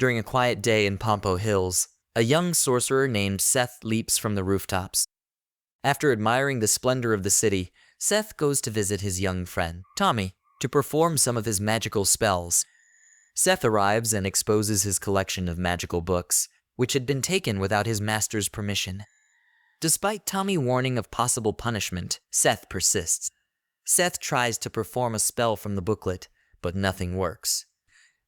During a quiet day in Pompo Hills, a young sorcerer named Seth leaps from the rooftops. After admiring the splendor of the city, Seth goes to visit his young friend, Tommy, to perform some of his magical spells. Seth arrives and exposes his collection of magical books, which had been taken without his master's permission. Despite Tommy's warning of possible punishment, Seth persists. Seth tries to perform a spell from the booklet, but nothing works.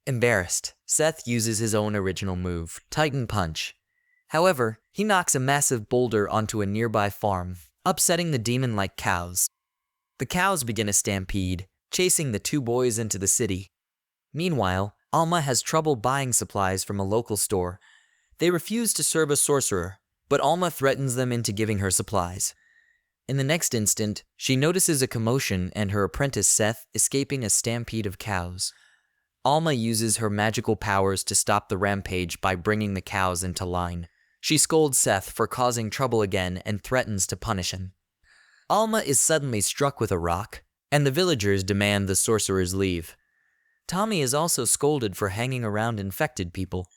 Embarrassed, Seth uses his own original move, Titan Punch. However, he knocks a massive boulder onto a nearby farm, upsetting the demon-like cows. The cows begin a stampede, chasing the two boys into the city. Meanwhile, Alma has trouble buying supplies from a local store. They refuse to serve a sorcerer, but Alma threatens them into giving her supplies. In the next instant, she notices a commotion and her apprentice Seth escaping a stampede of cows. Alma uses her magical powers to stop the rampage by bringing the cows into line. She scolds Seth for causing trouble again and threatens to punish him. Alma is suddenly struck with a rock, and the villagers demand the sorcerer's leave. Tommy is also scolded for hanging around infected people.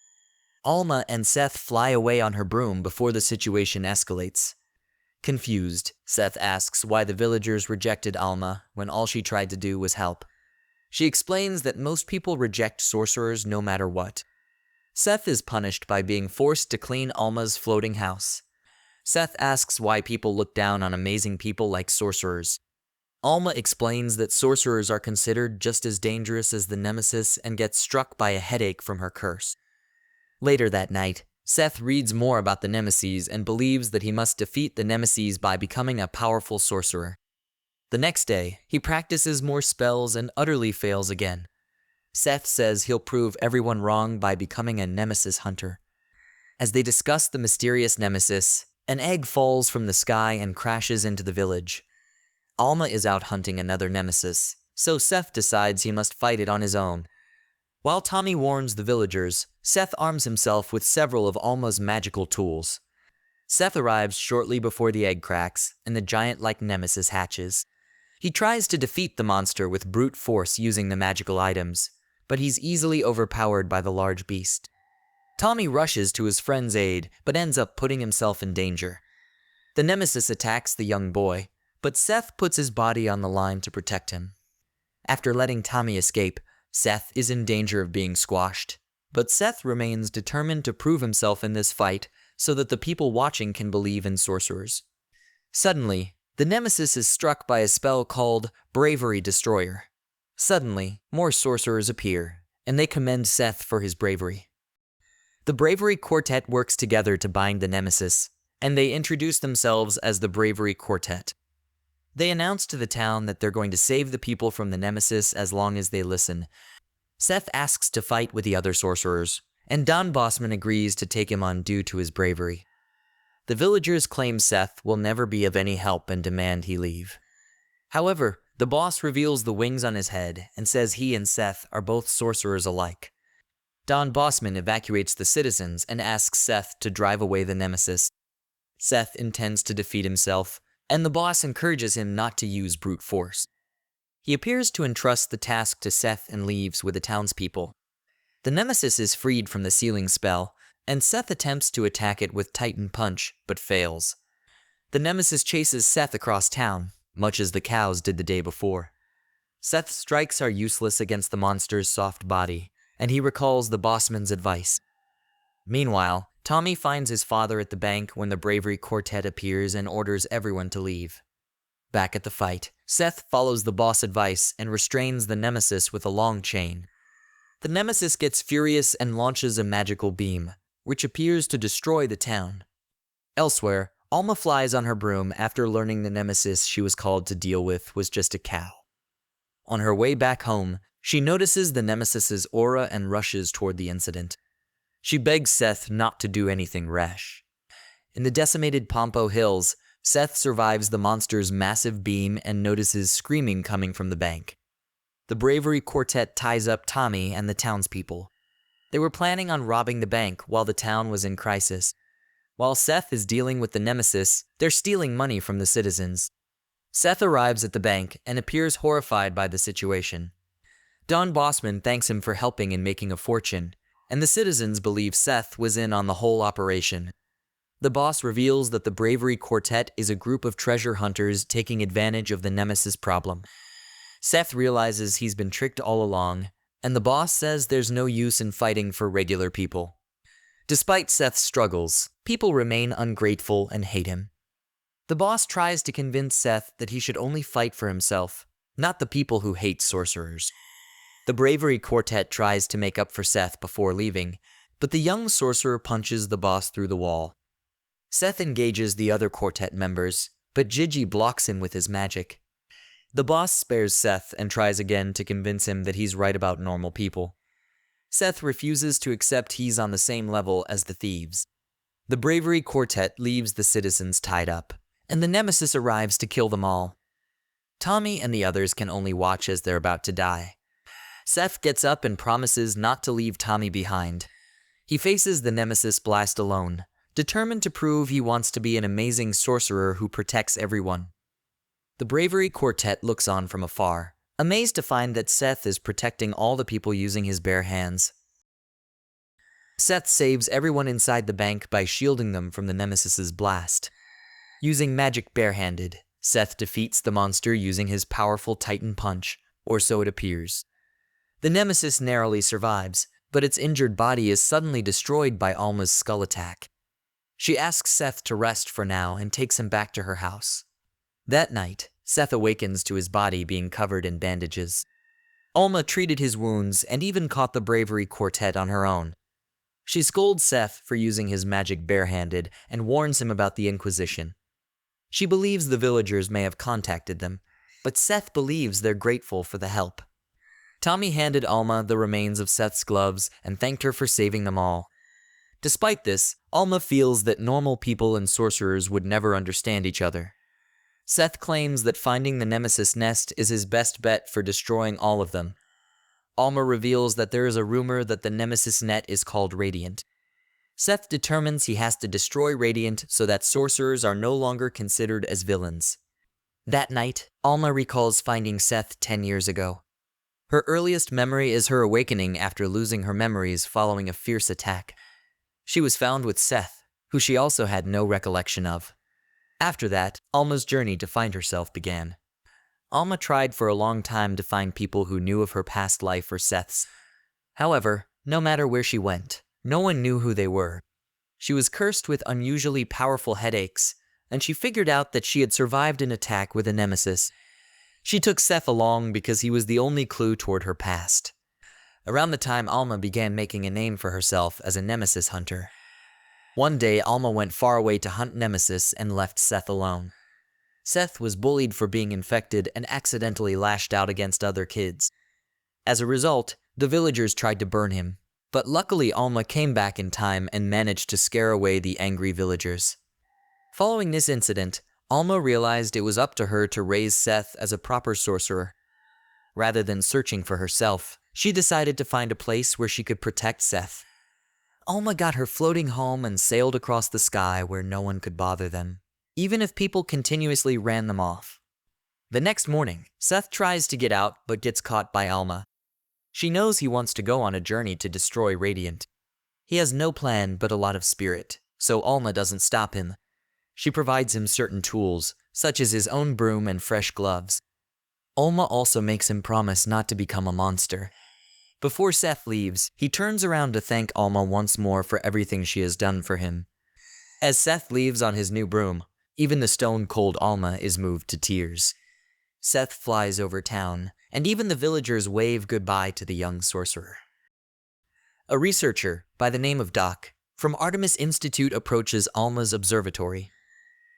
Alma and Seth fly away on her broom before the situation escalates. Confused, Seth asks why the villagers rejected Alma when all she tried to do was help. She explains that most people reject sorcerers no matter what. Seth is punished by being forced to clean Alma's floating house. Seth asks why people look down on amazing people like sorcerers. Alma explains that sorcerers are considered just as dangerous as the Nemesis and gets struck by a headache from her curse. Later that night, Seth reads more about the Nemeses and believes that he must defeat the Nemeses by becoming a powerful sorcerer. The next day, he practices more spells and utterly fails again. Seth says he'll prove everyone wrong by becoming a Nemesis hunter. As they discuss the mysterious Nemesis, an egg falls from the sky and crashes into the village. Alma is out hunting another Nemesis, so Seth decides he must fight it on his own. While Tommy warns the villagers, Seth arms himself with several of Alma's magical tools. Seth arrives shortly before the egg cracks, and the giant-like Nemesis hatches. He tries to defeat the monster with brute force using the magical items, but he's easily overpowered by the large beast. Tommy rushes to his friend's aid, but ends up putting himself in danger. The Nemesis attacks the young boy, but Seth puts his body on the line to protect him. After letting Tommy escape, Seth is in danger of being squashed, but Seth remains determined to prove himself in this fight so that the people watching can believe in sorcerers. Suddenly, the Nemesis is struck by a spell called Bravery Destroyer. Suddenly, more sorcerers appear, and they commend Seth for his bravery. The Bravery Quartet works together to bind the Nemesis, and they introduce themselves as the Bravery Quartet. They announce to the town that they're going to save the people from the Nemesis as long as they listen. Seth asks to fight with the other sorcerers, and Don Bossman agrees to take him on due to his bravery. The villagers claim Seth will never be of any help and demand he leave. However, the boss reveals the wings on his head and says he and Seth are both sorcerers alike. Don Bossman evacuates the citizens and asks Seth to drive away the Nemesis. Seth intends to defeat himself, and the boss encourages him not to use brute force. He appears to entrust the task to Seth and leaves with the townspeople. The Nemesis is freed from the sealing spell, and Seth attempts to attack it with Titan Punch, but fails. The Nemesis chases Seth across town, much as the cows did the day before. Seth's strikes are useless against the monster's soft body, and he recalls the bossman's advice. Meanwhile, Tommy finds his father at the bank when the Bravery Quartet appears and orders everyone to leave. Back at the fight, Seth follows the boss' advice and restrains the Nemesis with a long chain. The Nemesis gets furious and launches a magical beam, which appears to destroy the town. Elsewhere, Alma flies on her broom after learning the Nemesis she was called to deal with was just a cow. On her way back home, she notices the Nemesis's aura and rushes toward the incident. She begs Seth not to do anything rash. In the decimated Pompo Hills, Seth survives the monster's massive beam and notices screaming coming from the bank. The Bravery Quartet ties up Tommy and the townspeople. They were planning on robbing the bank while the town was in crisis. While Seth is dealing with the Nemesis, they're stealing money from the citizens. Seth arrives at the bank and appears horrified by the situation. Don Bossman thanks him for helping in making a fortune, and the citizens believe Seth was in on the whole operation. The boss reveals that the Bravery Quartet is a group of treasure hunters taking advantage of the Nemesis problem. Seth realizes he's been tricked all along, and the boss says there's no use in fighting for regular people. Despite Seth's struggles, people remain ungrateful and hate him. The boss tries to convince Seth that he should only fight for himself, not the people who hate sorcerers. The Bravery Quartet tries to make up for Seth before leaving, but the young sorcerer punches the boss through the wall. Seth engages the other quartet members, but Gigi blocks him with his magic. The boss spares Seth and tries again to convince him that he's right about normal people. Seth refuses to accept he's on the same level as the thieves. The Bravery Quartet leaves the citizens tied up, and the Nemesis arrives to kill them all. Tommy and the others can only watch as they're about to die. Seth gets up and promises not to leave Tommy behind. He faces the Nemesis blast alone, determined to prove he wants to be an amazing sorcerer who protects everyone. The Bravery Quartet looks on from afar, amazed to find that Seth is protecting all the people using his bare hands. Seth saves everyone inside the bank by shielding them from the Nemesis's blast. Using magic barehanded, Seth defeats the monster using his powerful Titan punch, or so it appears. The Nemesis narrowly survives, but its injured body is suddenly destroyed by Alma's skull attack. She asks Seth to rest for now and takes him back to her house. That night, Seth awakens to his body being covered in bandages. Alma treated his wounds and even caught the Bravery Quartet on her own. She scolds Seth for using his magic barehanded and warns him about the Inquisition. She believes the villagers may have contacted them, but Seth believes they're grateful for the help. Tommy handed Alma the remains of Seth's gloves and thanked her for saving them all. Despite this, Alma feels that normal people and sorcerers would never understand each other. Seth claims that finding the Nemesis nest is his best bet for destroying all of them. Alma reveals that there is a rumor that the Nemesis net is called Radiant. Seth determines he has to destroy Radiant so that sorcerers are no longer considered as villains. That night, Alma recalls finding Seth 10 years ago. Her earliest memory is her awakening after losing her memories following a fierce attack. She was found with Seth, who she also had no recollection of. After that, Alma's journey to find herself began. Alma tried for a long time to find people who knew of her past life or Seth's. However, no matter where she went, no one knew who they were. She was cursed with unusually powerful headaches, and she figured out that she had survived an attack with a Nemesis. She took Seth along because he was the only clue toward her past. Around the time Alma began making a name for herself as a Nemesis hunter. One day, Alma went far away to hunt Nemesis and left Seth alone. Seth was bullied for being infected and accidentally lashed out against other kids. As a result, the villagers tried to burn him, but luckily Alma came back in time and managed to scare away the angry villagers. Following this incident, Alma realized it was up to her to raise Seth as a proper sorcerer. Rather than searching for herself, she decided to find a place where she could protect Seth. Alma got her floating home and sailed across the sky where no one could bother them, even if people continuously ran them off. The next morning, Seth tries to get out but gets caught by Alma. She knows he wants to go on a journey to destroy Radiant. He has no plan but a lot of spirit, so Alma doesn't stop him. She provides him certain tools, such as his own broom and fresh gloves. Alma also makes him promise not to become a monster. Before Seth leaves, he turns around to thank Alma once more for everything she has done for him. As Seth leaves on his new broom, even the stone-cold Alma is moved to tears. Seth flies over town, and even the villagers wave goodbye to the young sorcerer. A researcher, by the name of Doc, from Artemis Institute approaches Alma's observatory.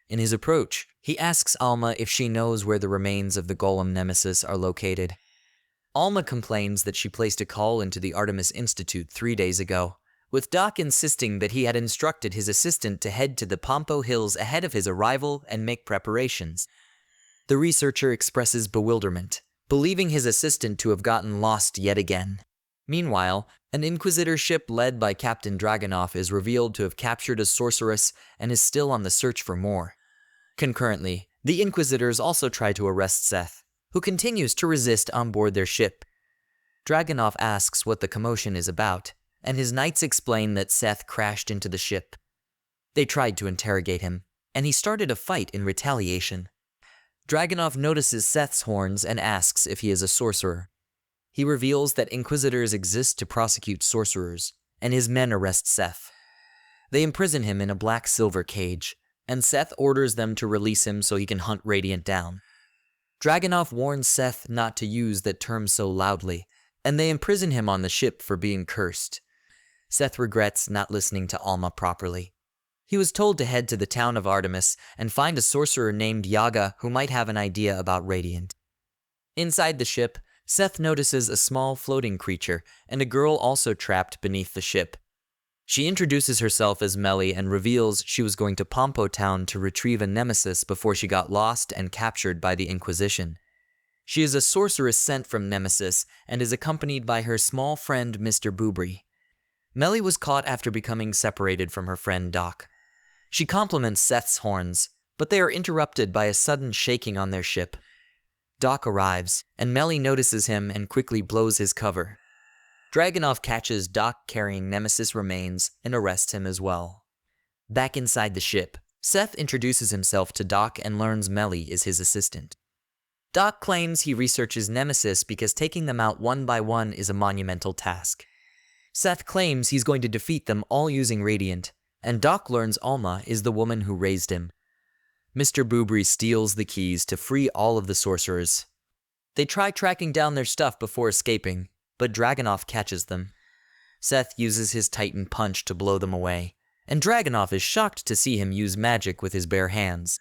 In his approach, he asks Alma if she knows where the remains of the golem Nemesis are located. Alma complains that she placed a call into the Artemis Institute 3 days ago, with Doc insisting that he had instructed his assistant to head to the Pampo Hills ahead of his arrival and make preparations. The researcher expresses bewilderment, believing his assistant to have gotten lost yet again. Meanwhile, an Inquisitor ship led by Captain Dragonoff is revealed to have captured a sorceress and is still on the search for more. Concurrently, the Inquisitors also try to arrest Seth, who continues to resist on board their ship. Dragonoff asks what the commotion is about, and his knights explain that Seth crashed into the ship. They tried to interrogate him, and he started a fight in retaliation. Dragunov notices Seth's horns and asks if he is a sorcerer. He reveals that inquisitors exist to prosecute sorcerers, and his men arrest Seth. They imprison him in a black-silver cage, and Seth orders them to release him so he can hunt Radiant down. Dragunov warns Seth not to use that term so loudly, and they imprison him on the ship for being cursed. Seth regrets not listening to Alma properly. He was told to head to the town of Artemis and find a sorcerer named Yaga who might have an idea about Radiant. Inside the ship, Seth notices a small floating creature and a girl also trapped beneath the ship. She introduces herself as Melly and reveals she was going to Pompo Town to retrieve a Nemesis before she got lost and captured by the Inquisition. She is a sorceress sent from Nemeses and is accompanied by her small friend Mr. Boobry. Melly was caught after becoming separated from her friend Doc. She compliments Seth's horns, but they are interrupted by a sudden shaking on their ship. Doc arrives, and Melly notices him and quickly blows his cover. Dragunov catches Doc carrying Nemesis remains and arrests him as well. Back inside the ship, Seth introduces himself to Doc and learns Melly is his assistant. Doc claims he researches Nemesis because taking them out one by one is a monumental task. Seth claims he's going to defeat them all using Radiant, and Doc learns Alma is the woman who raised him. Mr. Boobry steals the keys to free all of the sorcerers. They try tracking down their stuff before escaping, but Dragunov catches them. Seth uses his Titan punch to blow them away, and Dragunov is shocked to see him use magic with his bare hands.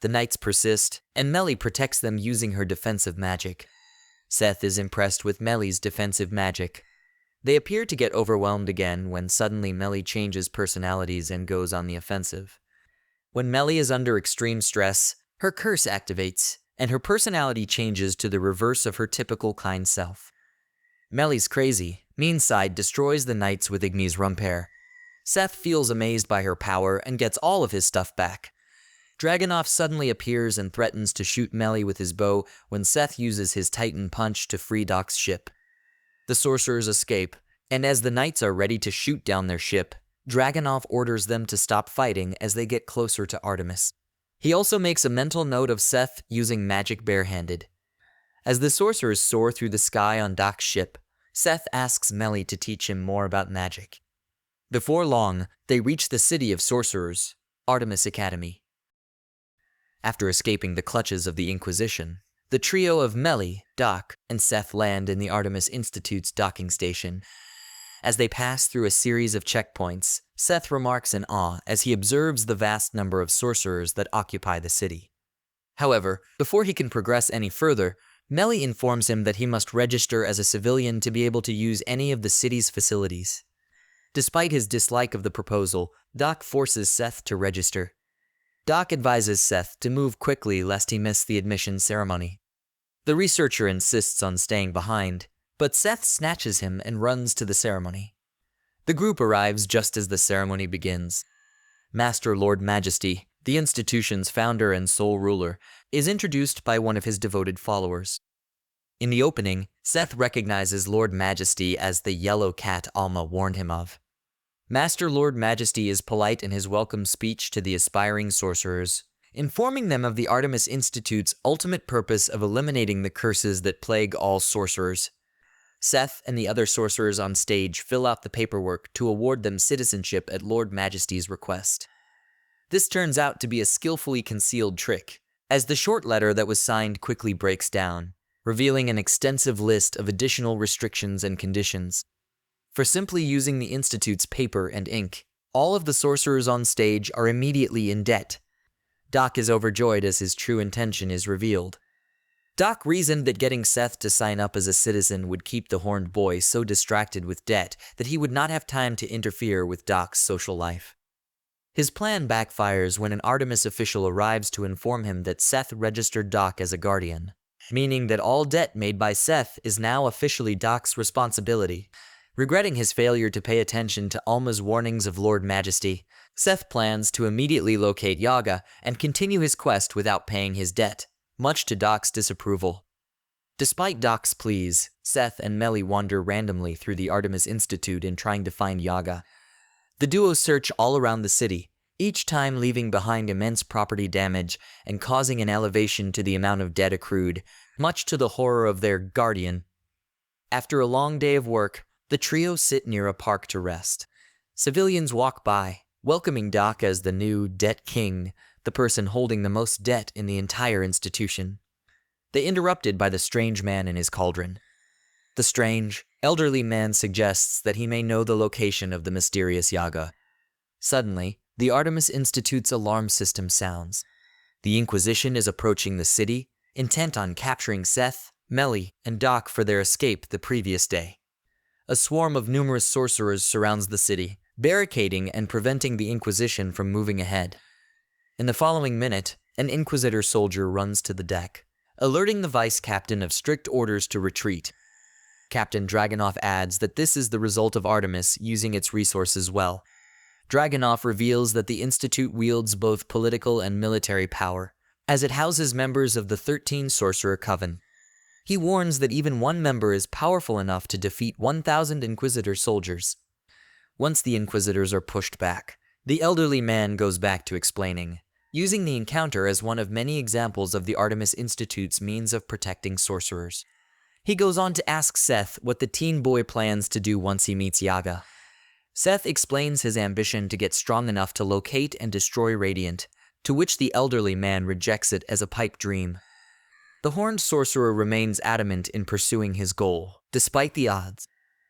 The knights persist, and Melly protects them using her defensive magic. Seth is impressed with Melly's defensive magic. They appear to get overwhelmed again when suddenly Melly changes personalities and goes on the offensive. When Melly is under extreme stress, her curse activates, and her personality changes to the reverse of her typical kind self. Melly's crazy, mean side destroys the knights with Igni's Rumper. Seth feels amazed by her power and gets all of his stuff back. Dragunov suddenly appears and threatens to shoot Melly with his bow when Seth uses his Titan punch to free Doc's ship. The sorcerers escape, and as the knights are ready to shoot down their ship, Dragunov orders them to stop fighting as they get closer to Artemis. He also makes a mental note of Seth using magic barehanded. As the sorcerers soar through the sky on Doc's ship, Seth asks Melly to teach him more about magic. Before long, they reach the city of sorcerers, Artemis Academy. After escaping the clutches of the Inquisition, the trio of Melly, Doc, and Seth land in the Artemis Institute's docking station. As they pass through a series of checkpoints, Seth remarks in awe as he observes the vast number of sorcerers that occupy the city. However, before he can progress any further, Melly informs him that he must register as a civilian to be able to use any of the city's facilities. Despite his dislike of the proposal, Doc forces Seth to register. Doc advises Seth to move quickly lest he miss the admission ceremony. The researcher insists on staying behind, but Seth snatches him and runs to the ceremony. The group arrives just as the ceremony begins. Master Lord Majesty, the institution's founder and sole ruler, is introduced by one of his devoted followers. In the opening, Seth recognizes Lord Majesty as the yellow cat Alma warned him of. Master Lord Majesty is polite in his welcome speech to the aspiring sorcerers, informing them of the Artemis Institute's ultimate purpose of eliminating the curses that plague all sorcerers. Seth and the other sorcerers on stage fill out the paperwork to award them citizenship at Lord Majesty's request. This turns out to be a skillfully concealed trick, as the short letter that was signed quickly breaks down, revealing an extensive list of additional restrictions and conditions. For simply using the Institute's paper and ink, all of the sorcerers on stage are immediately in debt. Doc is overjoyed as his true intention is revealed. Doc reasoned that getting Seth to sign up as a citizen would keep the horned boy so distracted with debt that he would not have time to interfere with Doc's social life. His plan backfires when an Artemis official arrives to inform him that Seth registered Doc as a guardian, meaning that all debt made by Seth is now officially Doc's responsibility. Regretting his failure to pay attention to Alma's warnings of Lord Majesty, Seth plans to immediately locate Yaga and continue his quest without paying his debt, much to Doc's disapproval. Despite Doc's pleas, Seth and Melly wander randomly through the Artemis Institute in trying to find Yaga. The duo search all around the city, each time leaving behind immense property damage and causing an elevation to the amount of debt accrued, much to the horror of their guardian. After a long day of work, the trio sit near a park to rest. Civilians walk by, welcoming Doc as the new debt king, the person holding the most debt in the entire institution. They interrupted by the strange man in his cauldron. The strange, elderly man suggests that he may know the location of the mysterious Yaga. Suddenly, the Artemis Institute's alarm system sounds. The Inquisition is approaching the city, intent on capturing Seth, Melly, and Doc for their escape the previous day. A swarm of numerous sorcerers surrounds the city, barricading and preventing the Inquisition from moving ahead. In the following minute, an Inquisitor soldier runs to the deck, alerting the vice captain of strict orders to retreat. Captain Dragunov adds that this is the result of Artemis using its resources well. Dragunov reveals that the Institute wields both political and military power, as it houses members of the 13 Sorcerer Coven. He warns that even one member is powerful enough to defeat 1,000 Inquisitor soldiers. Once the Inquisitors are pushed back, the elderly man goes back to explaining, using the encounter as one of many examples of the Artemis Institute's means of protecting sorcerers. He goes on to ask Seth what the teen boy plans to do once he meets Yaga. Seth explains his ambition to get strong enough to locate and destroy Radiant, to which the elderly man rejects it as a pipe dream. The horned sorcerer remains adamant in pursuing his goal, despite the odds.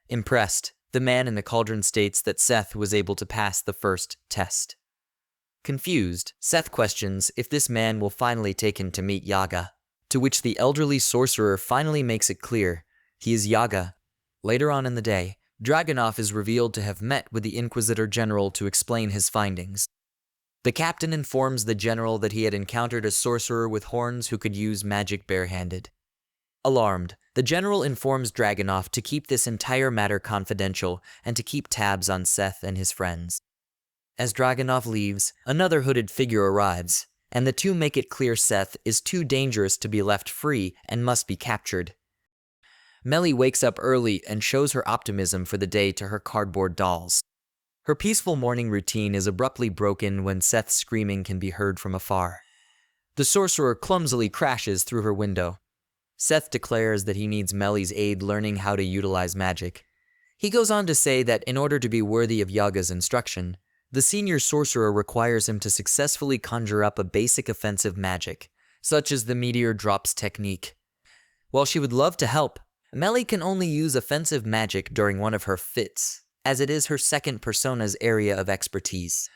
Impressed, the man in the cauldron states that Seth was able to pass the first test. Confused, Seth questions if this man will finally take him to meet Yaga, to which the elderly sorcerer finally makes it clear he is Yaga. Later on in the day, Dragunov is revealed to have met with the Inquisitor General to explain his findings. The captain informs the general that he had encountered a sorcerer with horns who could use magic barehanded. Alarmed, the general informs Dragunov to keep this entire matter confidential and to keep tabs on Seth and his friends. As Dragunov leaves, another hooded figure arrives, and the two make it clear Seth is too dangerous to be left free and must be captured. Melly wakes up early and shows her optimism for the day to her cardboard dolls. Her peaceful morning routine is abruptly broken when Seth's screaming can be heard from afar. The sorcerer clumsily crashes through her window. Seth declares that he needs Melly's aid learning how to utilize magic. He goes on to say that in order to be worthy of Yaga's instruction, the senior sorcerer requires him to successfully conjure up a basic offensive magic, such as the meteor drops technique. While she would love to help, Melly can only use offensive magic during one of her fits, as it is her second persona's area of expertise.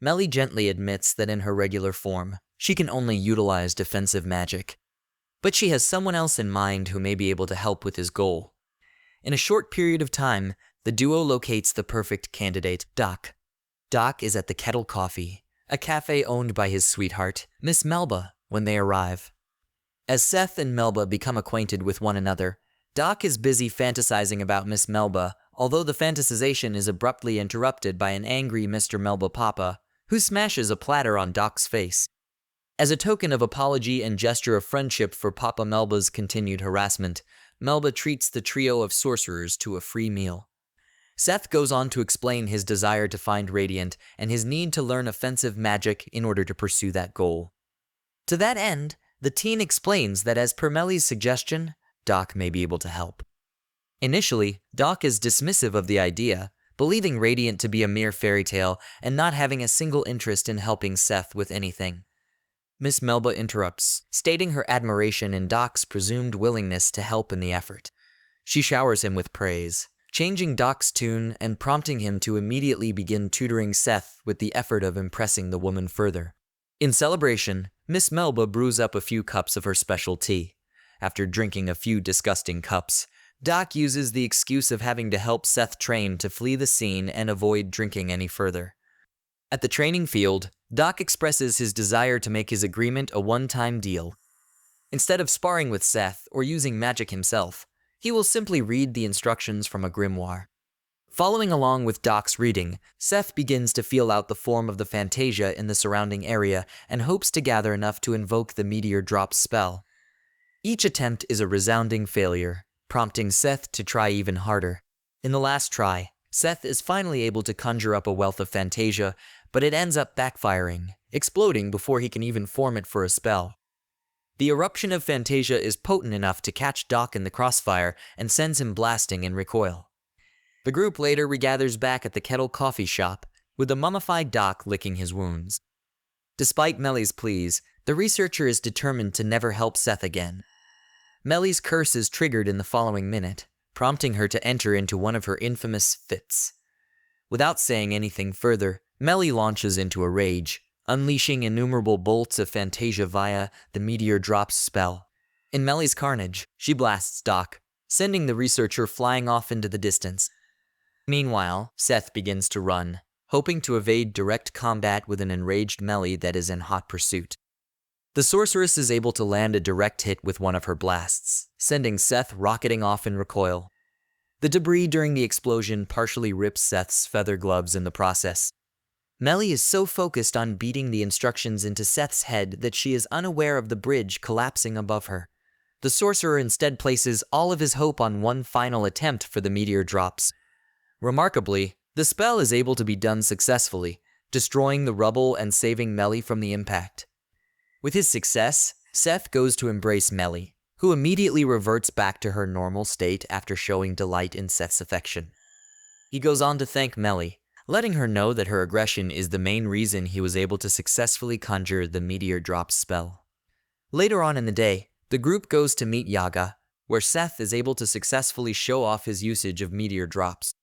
Melly gently admits that in her regular form, she can only utilize defensive magic. But she has someone else in mind who may be able to help with his goal. In a short period of time, the duo locates the perfect candidate, Doc. Doc is at the Kettle Coffee, a cafe owned by his sweetheart, Miss Melba, when they arrive. As Seth and Melba become acquainted with one another, Doc is busy fantasizing about Miss Melba, although the fantasization is abruptly interrupted by an angry Mr. Melba Papa, who smashes a platter on Doc's face. As a token of apology and gesture of friendship for Papa Melba's continued harassment, Melba treats the trio of sorcerers to a free meal. Seth goes on to explain his desire to find Radiant and his need to learn offensive magic in order to pursue that goal. To that end, the teen explains that as per Melly's suggestion, Doc may be able to help. Initially, Doc is dismissive of the idea, believing Radiant to be a mere fairy tale and not having a single interest in helping Seth with anything. Miss Melba interrupts, stating her admiration in Doc's presumed willingness to help in the effort. She showers him with praise, changing Doc's tune and prompting him to immediately begin tutoring Seth with the effort of impressing the woman further. In celebration, Miss Melba brews up a few cups of her special tea. After drinking a few disgusting cups, Doc uses the excuse of having to help Seth train to flee the scene and avoid drinking any further. At the training field, Doc expresses his desire to make his agreement a one-time deal. Instead of sparring with Seth or using magic himself, he will simply read the instructions from a grimoire. Following along with Doc's reading, Seth begins to feel out the form of the Fantasia in the surrounding area and hopes to gather enough to invoke the meteor drop spell. Each attempt is a resounding failure, prompting Seth to try even harder. In the last try, Seth is finally able to conjure up a wealth of Fantasia, but it ends up backfiring, exploding before he can even form it for a spell. The eruption of Fantasia is potent enough to catch Doc in the crossfire and sends him blasting in recoil. The group later regathers back at the Kettle coffee shop, with the mummified Doc licking his wounds. Despite Melly's pleas, the researcher is determined to never help Seth again. Melly's curse is triggered in the following minute, prompting her to enter into one of her infamous fits. Without saying anything further, Melly launches into a rage, unleashing innumerable bolts of Fantasia via the Meteor Drops spell. In Melly's carnage, she blasts Doc, sending the researcher flying off into the distance. Meanwhile, Seth begins to run, hoping to evade direct combat with an enraged Melly that is in hot pursuit. The sorceress is able to land a direct hit with one of her blasts, sending Seth rocketing off in recoil. The debris during the explosion partially rips Seth's feather gloves in the process. Melly is so focused on beating the instructions into Seth's head that she is unaware of the bridge collapsing above her. The sorcerer instead places all of his hope on one final attempt for the meteor drops. Remarkably, the spell is able to be done successfully, destroying the rubble and saving Melly from the impact. With his success, Seth goes to embrace Melly, who immediately reverts back to her normal state after showing delight in Seth's affection. He goes on to thank Melly, letting her know that her aggression is the main reason he was able to successfully conjure the Meteor Drops spell. Later on in the day, the group goes to meet Yaga, where Seth is able to successfully show off his usage of Meteor Drops.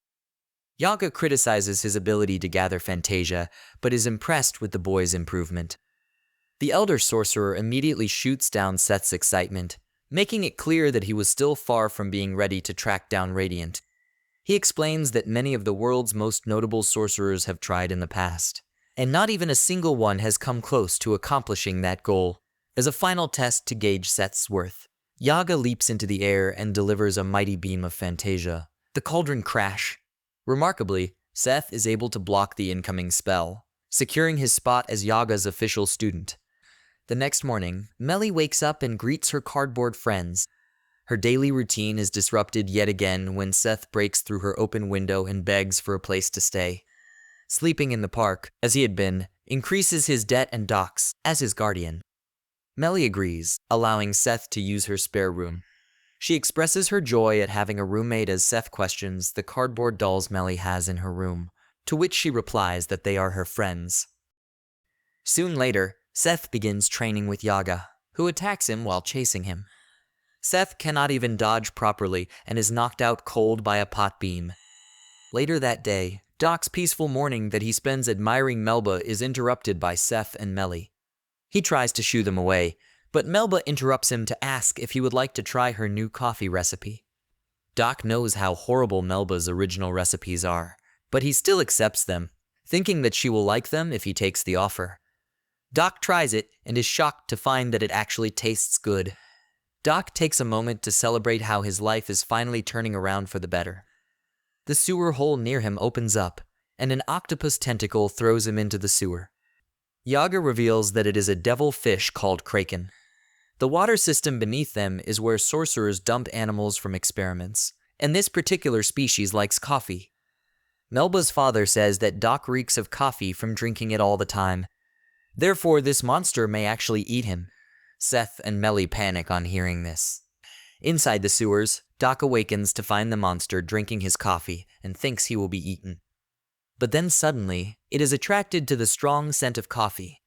Yaga criticizes his ability to gather Fantasia, but is impressed with the boy's improvement. The Elder Sorcerer immediately shoots down Seth's excitement, making it clear that he was still far from being ready to track down Radiant. He explains that many of the world's most notable sorcerers have tried in the past, and not even a single one has come close to accomplishing that goal. As a final test to gauge Seth's worth, Yaga leaps into the air and delivers a mighty beam of Fantasia. The cauldron crash. Remarkably, Seth is able to block the incoming spell, securing his spot as Yaga's official student. The next morning, Melly wakes up and greets her cardboard friends. Her daily routine is disrupted yet again when Seth breaks through her open window and begs for a place to stay. Sleeping in the park, as he had been, increases his debt and Doc's as his guardian. Melly agrees, allowing Seth to use her spare room. She expresses her joy at having a roommate as Seth questions the cardboard dolls Melly has in her room, to which she replies that they are her friends. Soon later, Seth begins training with Yaga, who attacks him while chasing him. Seth cannot even dodge properly and is knocked out cold by a pot beam. Later that day, Doc's peaceful morning that he spends admiring Melba is interrupted by Seth and Melly. He tries to shoo them away, but Melba interrupts him to ask if he would like to try her new coffee recipe. Doc knows how horrible Melba's original recipes are, but he still accepts them, thinking that she will like them if he takes the offer. Doc tries it and is shocked to find that it actually tastes good. Doc takes a moment to celebrate how his life is finally turning around for the better. The sewer hole near him opens up, and an octopus tentacle throws him into the sewer. Yaga reveals that it is a devil fish called Kraken. The water system beneath them is where sorcerers dump animals from experiments, and this particular species likes coffee. Melba's father says that Doc reeks of coffee from drinking it all the time. Therefore, this monster may actually eat him. Seth and Melly panic on hearing this. Inside the sewers, Doc awakens to find the monster drinking his coffee and thinks he will be eaten. But then suddenly, it is attracted to the strong scent of coffee.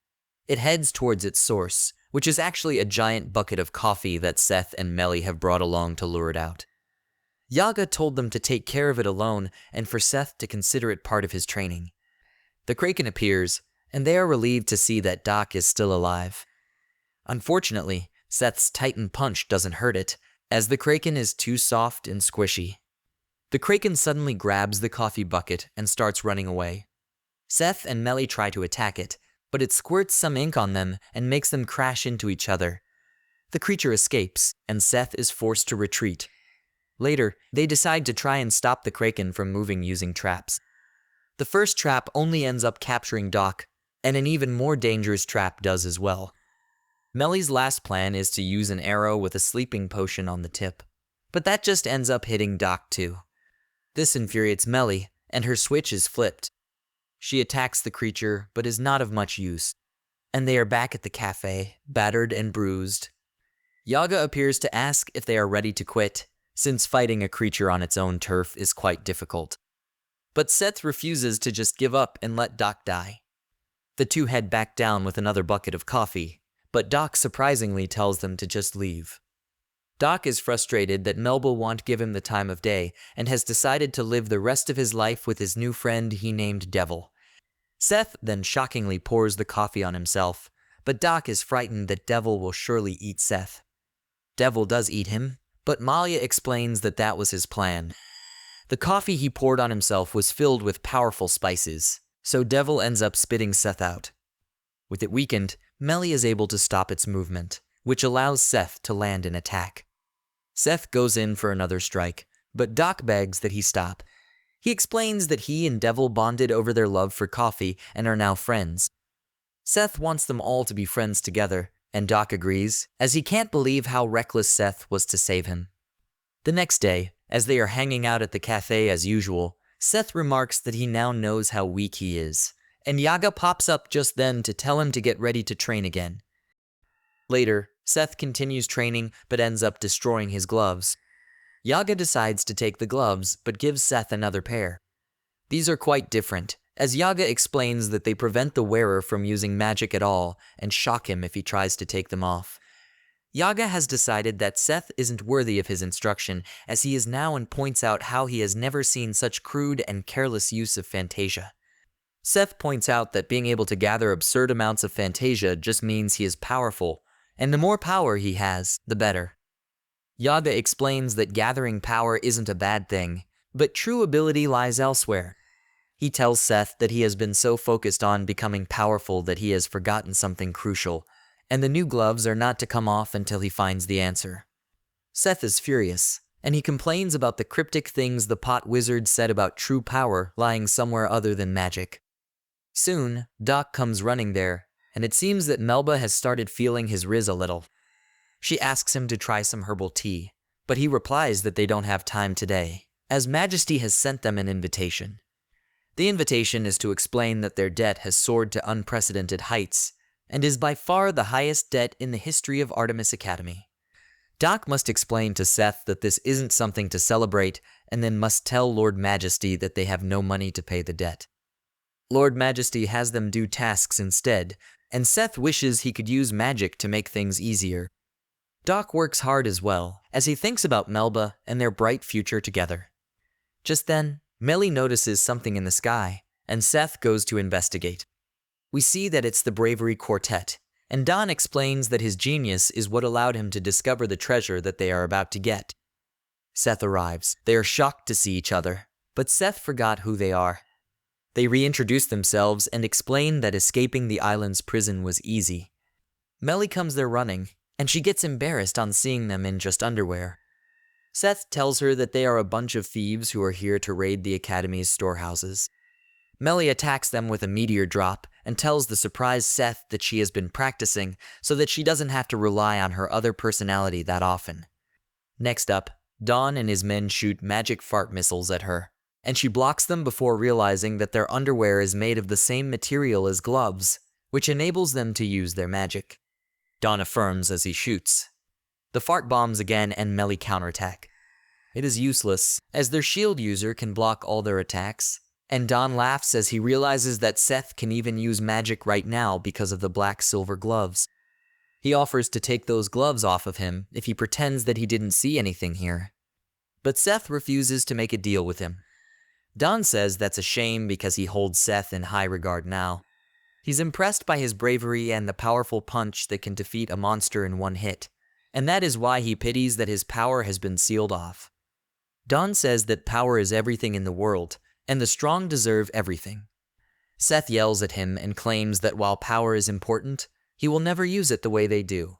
It heads towards its source, which is actually a giant bucket of coffee that Seth and Melly have brought along to lure it out. Yaga told them to take care of it alone and for Seth to consider it part of his training. The Kraken appears, and they are relieved to see that Doc is still alive. Unfortunately, Seth's Titan punch doesn't hurt it, as the Kraken is too soft and squishy. The Kraken suddenly grabs the coffee bucket and starts running away. Seth and Melly try to attack it, but it squirts some ink on them and makes them crash into each other. The creature escapes, and Seth is forced to retreat. Later, they decide to try and stop the Kraken from moving using traps. The first trap only ends up capturing Doc, and an even more dangerous trap does as well. Melly's last plan is to use an arrow with a sleeping potion on the tip, but that just ends up hitting Doc too. This infuriates Melly, and her switch is flipped. She attacks the creature, but is not of much use, and they are back at the cafe, battered and bruised. Yaga appears to ask if they are ready to quit, since fighting a creature on its own turf is quite difficult. But Seth refuses to just give up and let Doc die. The two head back down with another bucket of coffee, but Doc surprisingly tells them to just leave. Doc is frustrated that Melba won't give him the time of day and has decided to live the rest of his life with his new friend he named Devil. Seth then shockingly pours the coffee on himself, but Doc is frightened that Devil will surely eat Seth. Devil does eat him, but Malia explains that that was his plan. The coffee he poured on himself was filled with powerful spices, so Devil ends up spitting Seth out. With it weakened, Melly is able to stop its movement, which allows Seth to land an attack. Seth goes in for another strike, but Doc begs that he stop. He explains that he and Devil bonded over their love for coffee and are now friends. Seth wants them all to be friends together, and Doc agrees, as he can't believe how reckless Seth was to save him. The next day, as they are hanging out at the cafe as usual, Seth remarks that he now knows how weak he is, and Yaga pops up just then to tell him to get ready to train again. Later, Seth continues training but ends up destroying his gloves. Yaga decides to take the gloves but gives Seth another pair. These are quite different, as Yaga explains that they prevent the wearer from using magic at all and shock him if he tries to take them off. Yaga has decided that Seth isn't worthy of his instruction, as he is now and points out how he has never seen such crude and careless use of Fantasia. Seth points out that being able to gather absurd amounts of Fantasia just means he is powerful, and the more power he has, the better. Yaga explains that gathering power isn't a bad thing, but true ability lies elsewhere. He tells Seth that he has been so focused on becoming powerful that he has forgotten something crucial, and the new gloves are not to come off until he finds the answer. Seth is furious, and he complains about the cryptic things the pot wizard said about true power lying somewhere other than magic. Soon, Doc comes running there, and it seems that Melba has started feeling his riz a little. She asks him to try some herbal tea, but he replies that they don't have time today, as Majesty has sent them an invitation. The invitation is to explain that their debt has soared to unprecedented heights, and is by far the highest debt in the history of Artemis Academy. Doc must explain to Seth that this isn't something to celebrate, and then must tell Lord Majesty that they have no money to pay the debt. Lord Majesty has them do tasks instead, and Seth wishes he could use magic to make things easier. Doc works hard as well, as he thinks about Melba and their bright future together. Just then, Melly notices something in the sky, and Seth goes to investigate. We see that it's the Bravery Quartet, and Don explains that his genius is what allowed him to discover the treasure that they are about to get. Seth arrives. They are shocked to see each other, but Seth forgot who they are. They reintroduce themselves and explain that escaping the island's prison was easy. Melly comes there running, and she gets embarrassed on seeing them in just underwear. Seth tells her that they are a bunch of thieves who are here to raid the Academy's storehouses. Melly attacks them with a meteor drop and tells the surprised Seth that she has been practicing so that she doesn't have to rely on her other personality that often. Next up, Don and his men shoot magic fart missiles at her, and she blocks them before realizing that their underwear is made of the same material as gloves, which enables them to use their magic. Don affirms as he shoots. The fart bombs again and Melly counterattack. It is useless, as their shield user can block all their attacks, and Don laughs as he realizes that Seth can even use magic right now because of the black-silver gloves. He offers to take those gloves off of him if he pretends that he didn't see anything here. But Seth refuses to make a deal with him. Don says that's a shame because he holds Seth in high regard now. He's impressed by his bravery and the powerful punch that can defeat a monster in one hit, and that is why he pities that his power has been sealed off. Don says that power is everything in the world, and the strong deserve everything. Seth yells at him and claims that while power is important, he will never use it the way they do.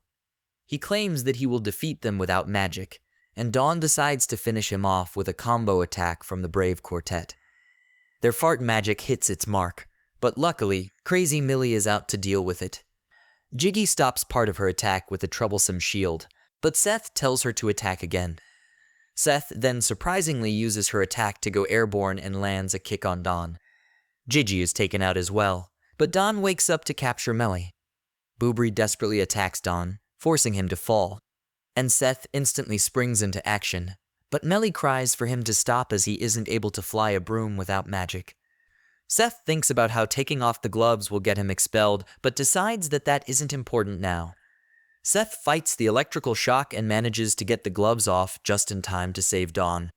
He claims that he will defeat them without magic, and Don decides to finish him off with a combo attack from the Brave Quartet. Their fart magic hits its mark, but luckily, Crazy Millie is out to deal with it. Jiggy stops part of her attack with a troublesome shield, but Seth tells her to attack again. Seth then surprisingly uses her attack to go airborne and lands a kick on Dawn. Gigi is taken out as well, but Dawn wakes up to capture Melly. Boobry desperately attacks Dawn, forcing him to fall, and Seth instantly springs into action, but Melly cries for him to stop as he isn't able to fly a broom without magic. Seth thinks about how taking off the gloves will get him expelled, but decides that that isn't important now. Seth fights the electrical shock and manages to get the gloves off just in time to save Dawn.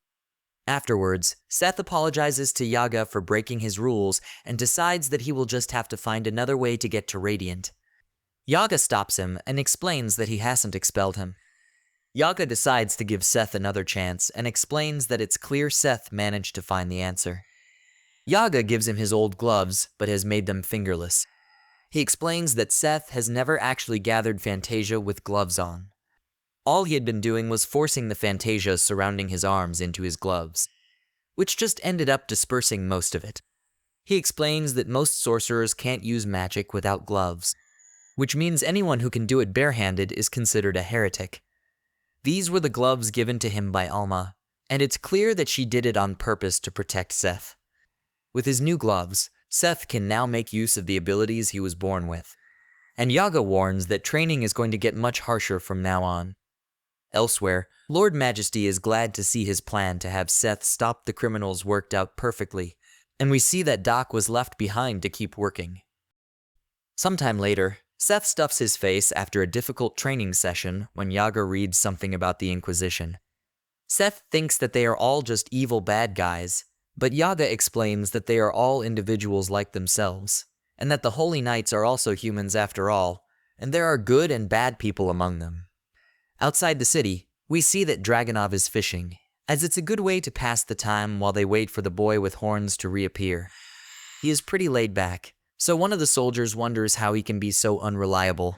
Afterwards, Seth apologizes to Yaga for breaking his rules and decides that he will just have to find another way to get to Radiant. Yaga stops him and explains that he hasn't expelled him. Yaga decides to give Seth another chance and explains that it's clear Seth managed to find the answer. Yaga gives him his old gloves, but has made them fingerless. He explains that Seth has never actually gathered Fantasia with gloves on. All he had been doing was forcing the Fantasia surrounding his arms into his gloves, which just ended up dispersing most of it. He explains that most sorcerers can't use magic without gloves, which means anyone who can do it barehanded is considered a heretic. These were the gloves given to him by Alma, and it's clear that she did it on purpose to protect Seth. With his new gloves, Seth can now make use of the abilities he was born with. And Yaga warns that training is going to get much harsher from now on. Elsewhere, Lord Majesty is glad to see his plan to have Seth stop the criminals worked out perfectly, and we see that Doc was left behind to keep working. Sometime later, Seth stuffs his face after a difficult training session when Yaga reads something about the Inquisition. Seth thinks that they are all just evil bad guys, but Yaga explains that they are all individuals like themselves, and that the Holy Knights are also humans after all, and there are good and bad people among them. Outside the city, we see that Dragunov is fishing, as it's a good way to pass the time while they wait for the boy with horns to reappear. He is pretty laid back, so one of the soldiers wonders how he can be so unreliable.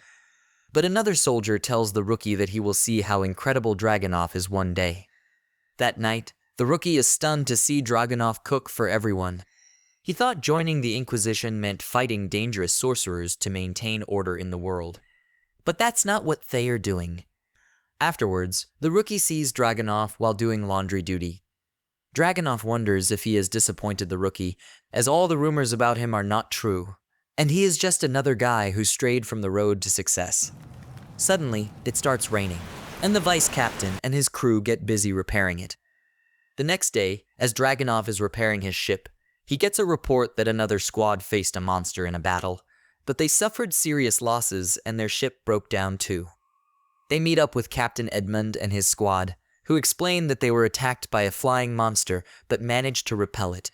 But another soldier tells the rookie that he will see how incredible Dragunov is one day. That night, the rookie is stunned to see Dragunov cook for everyone. He thought joining the Inquisition meant fighting dangerous sorcerers to maintain order in the world. But that's not what they are doing. Afterwards, the rookie sees Dragunov while doing laundry duty. Dragunov wonders if he has disappointed the rookie, as all the rumors about him are not true, and he is just another guy who strayed from the road to success. Suddenly, it starts raining, and the vice captain and his crew get busy repairing it. The next day, as Dragunov is repairing his ship, he gets a report that another squad faced a monster in a battle, but they suffered serious losses and their ship broke down too. They meet up with Captain Edmund and his squad, who explain that they were attacked by a flying monster but managed to repel it.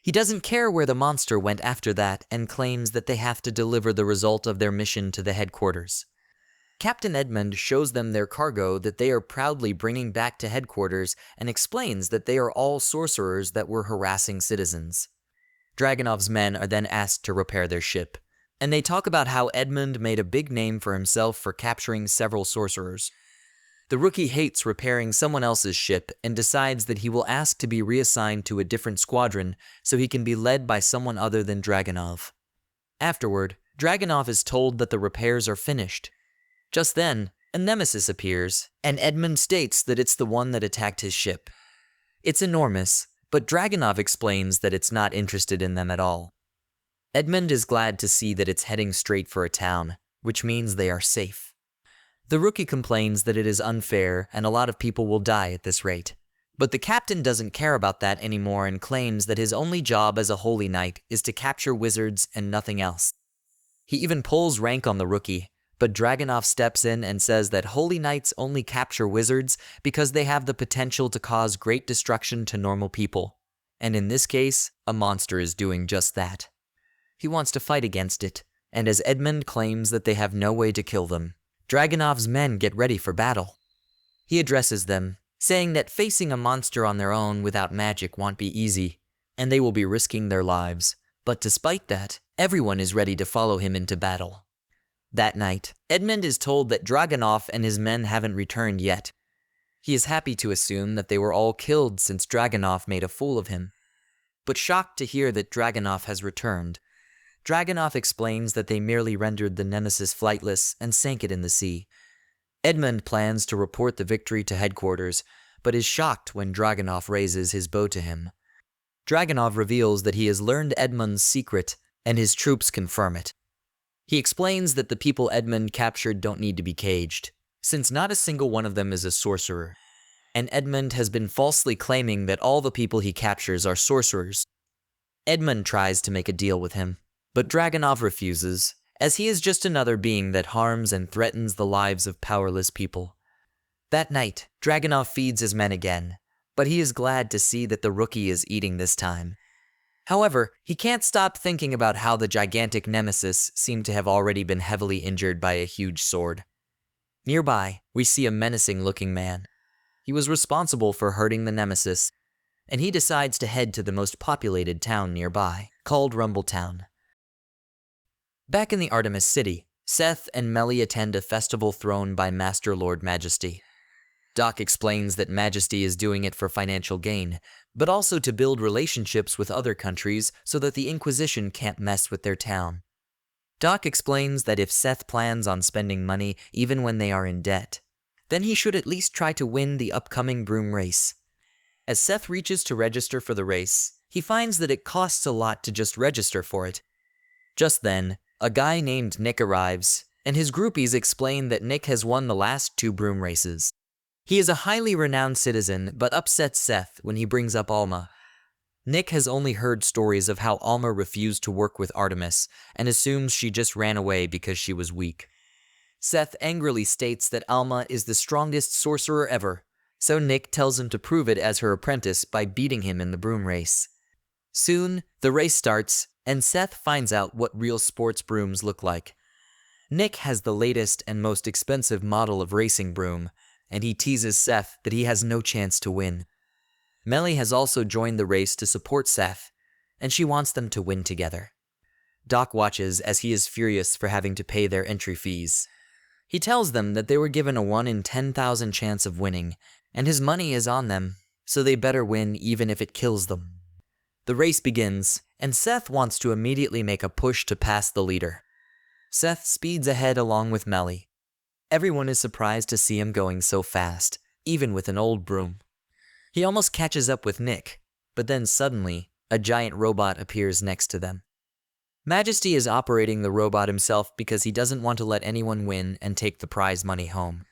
He doesn't care where the monster went after that and claims that they have to deliver the result of their mission to the headquarters. Captain Edmund shows them their cargo that they are proudly bringing back to headquarters and explains that they are all sorcerers that were harassing citizens. Dragunov's men are then asked to repair their ship, and they talk about how Edmund made a big name for himself for capturing several sorcerers. The rookie hates repairing someone else's ship and decides that he will ask to be reassigned to a different squadron so he can be led by someone other than Dragunov. Afterward, Dragunov is told that the repairs are finished. Just then, a Nemeses appears, and Edmund states that it's the one that attacked his ship. It's enormous, but Dragunov explains that it's not interested in them at all. Edmund is glad to see that it's heading straight for a town, which means they are safe. The rookie complains that it is unfair and a lot of people will die at this rate. But the captain doesn't care about that anymore and claims that his only job as a holy knight is to capture wizards and nothing else. He even pulls rank on the rookie, but Dragunov steps in and says that holy knights only capture wizards because they have the potential to cause great destruction to normal people. And in this case, a monster is doing just that. He wants to fight against it, and as Edmund claims that they have no way to kill them, Dragunov's men get ready for battle. He addresses them, saying that facing a monster on their own without magic won't be easy, and they will be risking their lives. But despite that, everyone is ready to follow him into battle. That night, Edmund is told that Dragunov and his men haven't returned yet. He is happy to assume that they were all killed since Dragunov made a fool of him. But shocked to hear that Dragunov has returned, Dragunov explains that they merely rendered the Nemesis flightless and sank it in the sea. Edmund plans to report the victory to headquarters, but is shocked when Dragunov raises his bow to him. Dragunov reveals that he has learned Edmund's secret, and his troops confirm it. He explains that the people Edmund captured don't need to be caged, since not a single one of them is a sorcerer, and Edmund has been falsely claiming that all the people he captures are sorcerers. Edmund tries to make a deal with him, but Dragunov refuses, as he is just another being that harms and threatens the lives of powerless people. That night, Dragunov feeds his men again, but he is glad to see that the rookie is eating this time. However, he can't stop thinking about how the gigantic Nemesis seemed to have already been heavily injured by a huge sword. Nearby, we see a menacing-looking man. He was responsible for hurting the Nemesis, and he decides to head to the most populated town nearby, called Rumbletown. Back in the Artemis City, Seth and Melly attend a festival thrown by Master Lord Majesty. Doc explains that Majesty is doing it for financial gain, but also to build relationships with other countries so that the Inquisition can't mess with their town. Doc explains that if Seth plans on spending money even when they are in debt, then he should at least try to win the upcoming broom race. As Seth reaches to register for the race, he finds that it costs a lot to just register for it. Just then, a guy named Nick arrives, and his groupies explain that Nick has won the last 2 broom races. He is a highly renowned citizen, but upsets Seth when he brings up Alma. Nick has only heard stories of how Alma refused to work with Artemis, and assumes she just ran away because she was weak. Seth angrily states that Alma is the strongest sorcerer ever, so Nick tells him to prove it as her apprentice by beating him in the broom race. Soon, the race starts, and Seth finds out what real sports brooms look like. Nick has the latest and most expensive model of racing broom, and he teases Seth that he has no chance to win. Melly has also joined the race to support Seth, and she wants them to win together. Doc watches as he is furious for having to pay their entry fees. He tells them that they were given a 1 in 10,000 chance of winning, and his money is on them, so they better win even if it kills them. The race begins, and Seth wants to immediately make a push to pass the leader. Seth speeds ahead along with Melly. Everyone is surprised to see him going so fast, even with an old broom. He almost catches up with Nick, but then suddenly, a giant robot appears next to them. Majesty is operating the robot himself because he doesn't want to let anyone win and take the prize money home.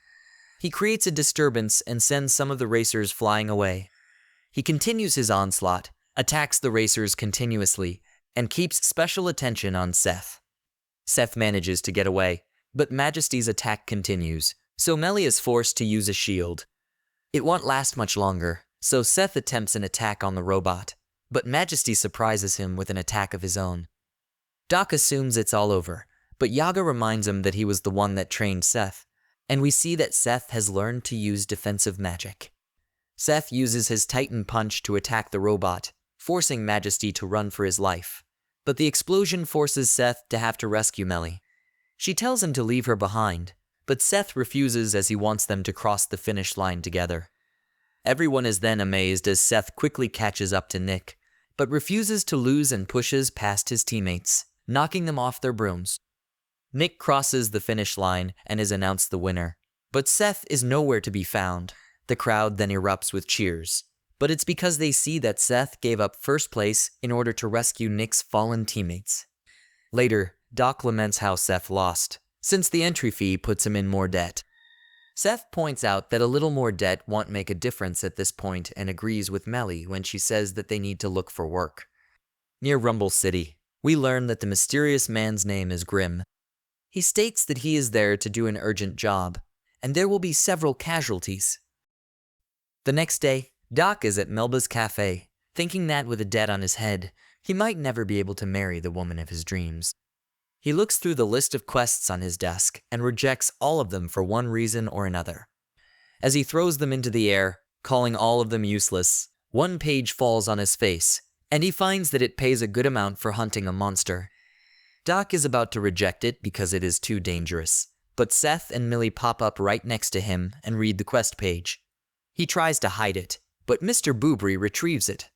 He creates a disturbance and sends some of the racers flying away. He continues his onslaught, attacks the racers continuously, and keeps special attention on Seth. Seth manages to get away, but Majesty's attack continues, so Melly is forced to use a shield. It won't last much longer, so Seth attempts an attack on the robot, but Majesty surprises him with an attack of his own. Doc assumes it's all over, but Yaga reminds him that he was the one that trained Seth, and we see that Seth has learned to use defensive magic. Seth uses his Titan Punch to attack the robot, forcing Majesty to run for his life, but the explosion forces Seth to have to rescue Melly. She tells him to leave her behind, but Seth refuses as he wants them to cross the finish line together. Everyone is then amazed as Seth quickly catches up to Nick, but refuses to lose and pushes past his teammates, knocking them off their brooms. Nick crosses the finish line and is announced the winner, but Seth is nowhere to be found. The crowd then erupts with cheers, but it's because they see that Seth gave up first place in order to rescue Nick's fallen teammates. Later, Doc laments how Seth lost, since the entry fee puts him in more debt. Seth points out that a little more debt won't make a difference at this point and agrees with Melly when she says that they need to look for work. Near Rumble City, we learn that the mysterious man's name is Grim. He states that he is there to do an urgent job, and there will be several casualties. The next day, Doc is at Melba's cafe, thinking that with a debt on his head, he might never be able to marry the woman of his dreams. He looks through the list of quests on his desk and rejects all of them for one reason or another. As he throws them into the air, calling all of them useless, one page falls on his face, and he finds that it pays a good amount for hunting a monster. Doc is about to reject it because it is too dangerous, but Seth and Millie pop up right next to him and read the quest page. He tries to hide it, but Mr. Boobry retrieves it.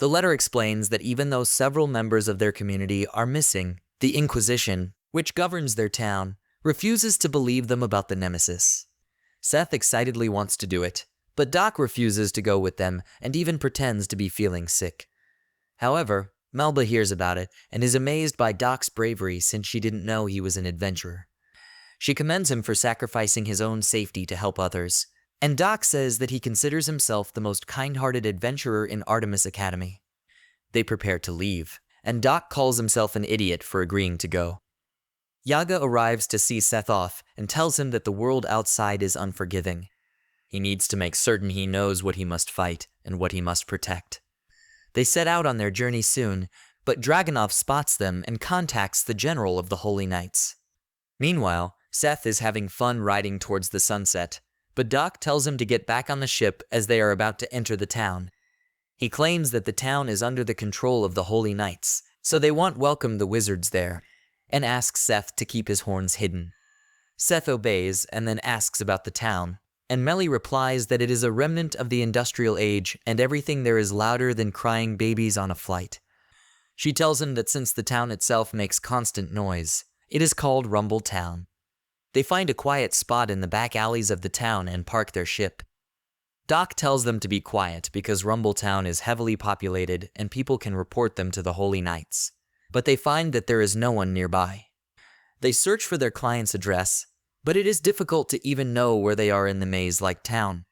The letter explains that even though several members of their community are missing, the Inquisition, which governs their town, refuses to believe them about the Nemesis. Seth excitedly wants to do it, but Doc refuses to go with them and even pretends to be feeling sick. However, Melba hears about it and is amazed by Doc's bravery since she didn't know he was an adventurer. She commends him for sacrificing his own safety to help others, and Doc says that he considers himself the most kind-hearted adventurer in Artemis Academy. They prepare to leave, and Doc calls himself an idiot for agreeing to go. Yaga arrives to see Seth off and tells him that the world outside is unforgiving. He needs to make certain he knows what he must fight and what he must protect. They set out on their journey soon, but Dragunov spots them and contacts the general of the Holy Knights. Meanwhile, Seth is having fun riding towards the sunset, but Doc tells him to get back on the ship as they are about to enter the town. He claims that the town is under the control of the Holy Knights, so they won't welcome the wizards there, and asks Seth to keep his horns hidden. Seth obeys and then asks about the town, and Melly replies that it is a remnant of the industrial age and everything there is louder than crying babies on a flight. She tells him that since the town itself makes constant noise, it is called Rumble Town. They find a quiet spot in the back alleys of the town and park their ship. Doc tells them to be quiet because Rumble Town is heavily populated and people can report them to the Holy Knights, but they find that there is no one nearby. They search for their client's address, but it is difficult to even know where they are in the maze-like town.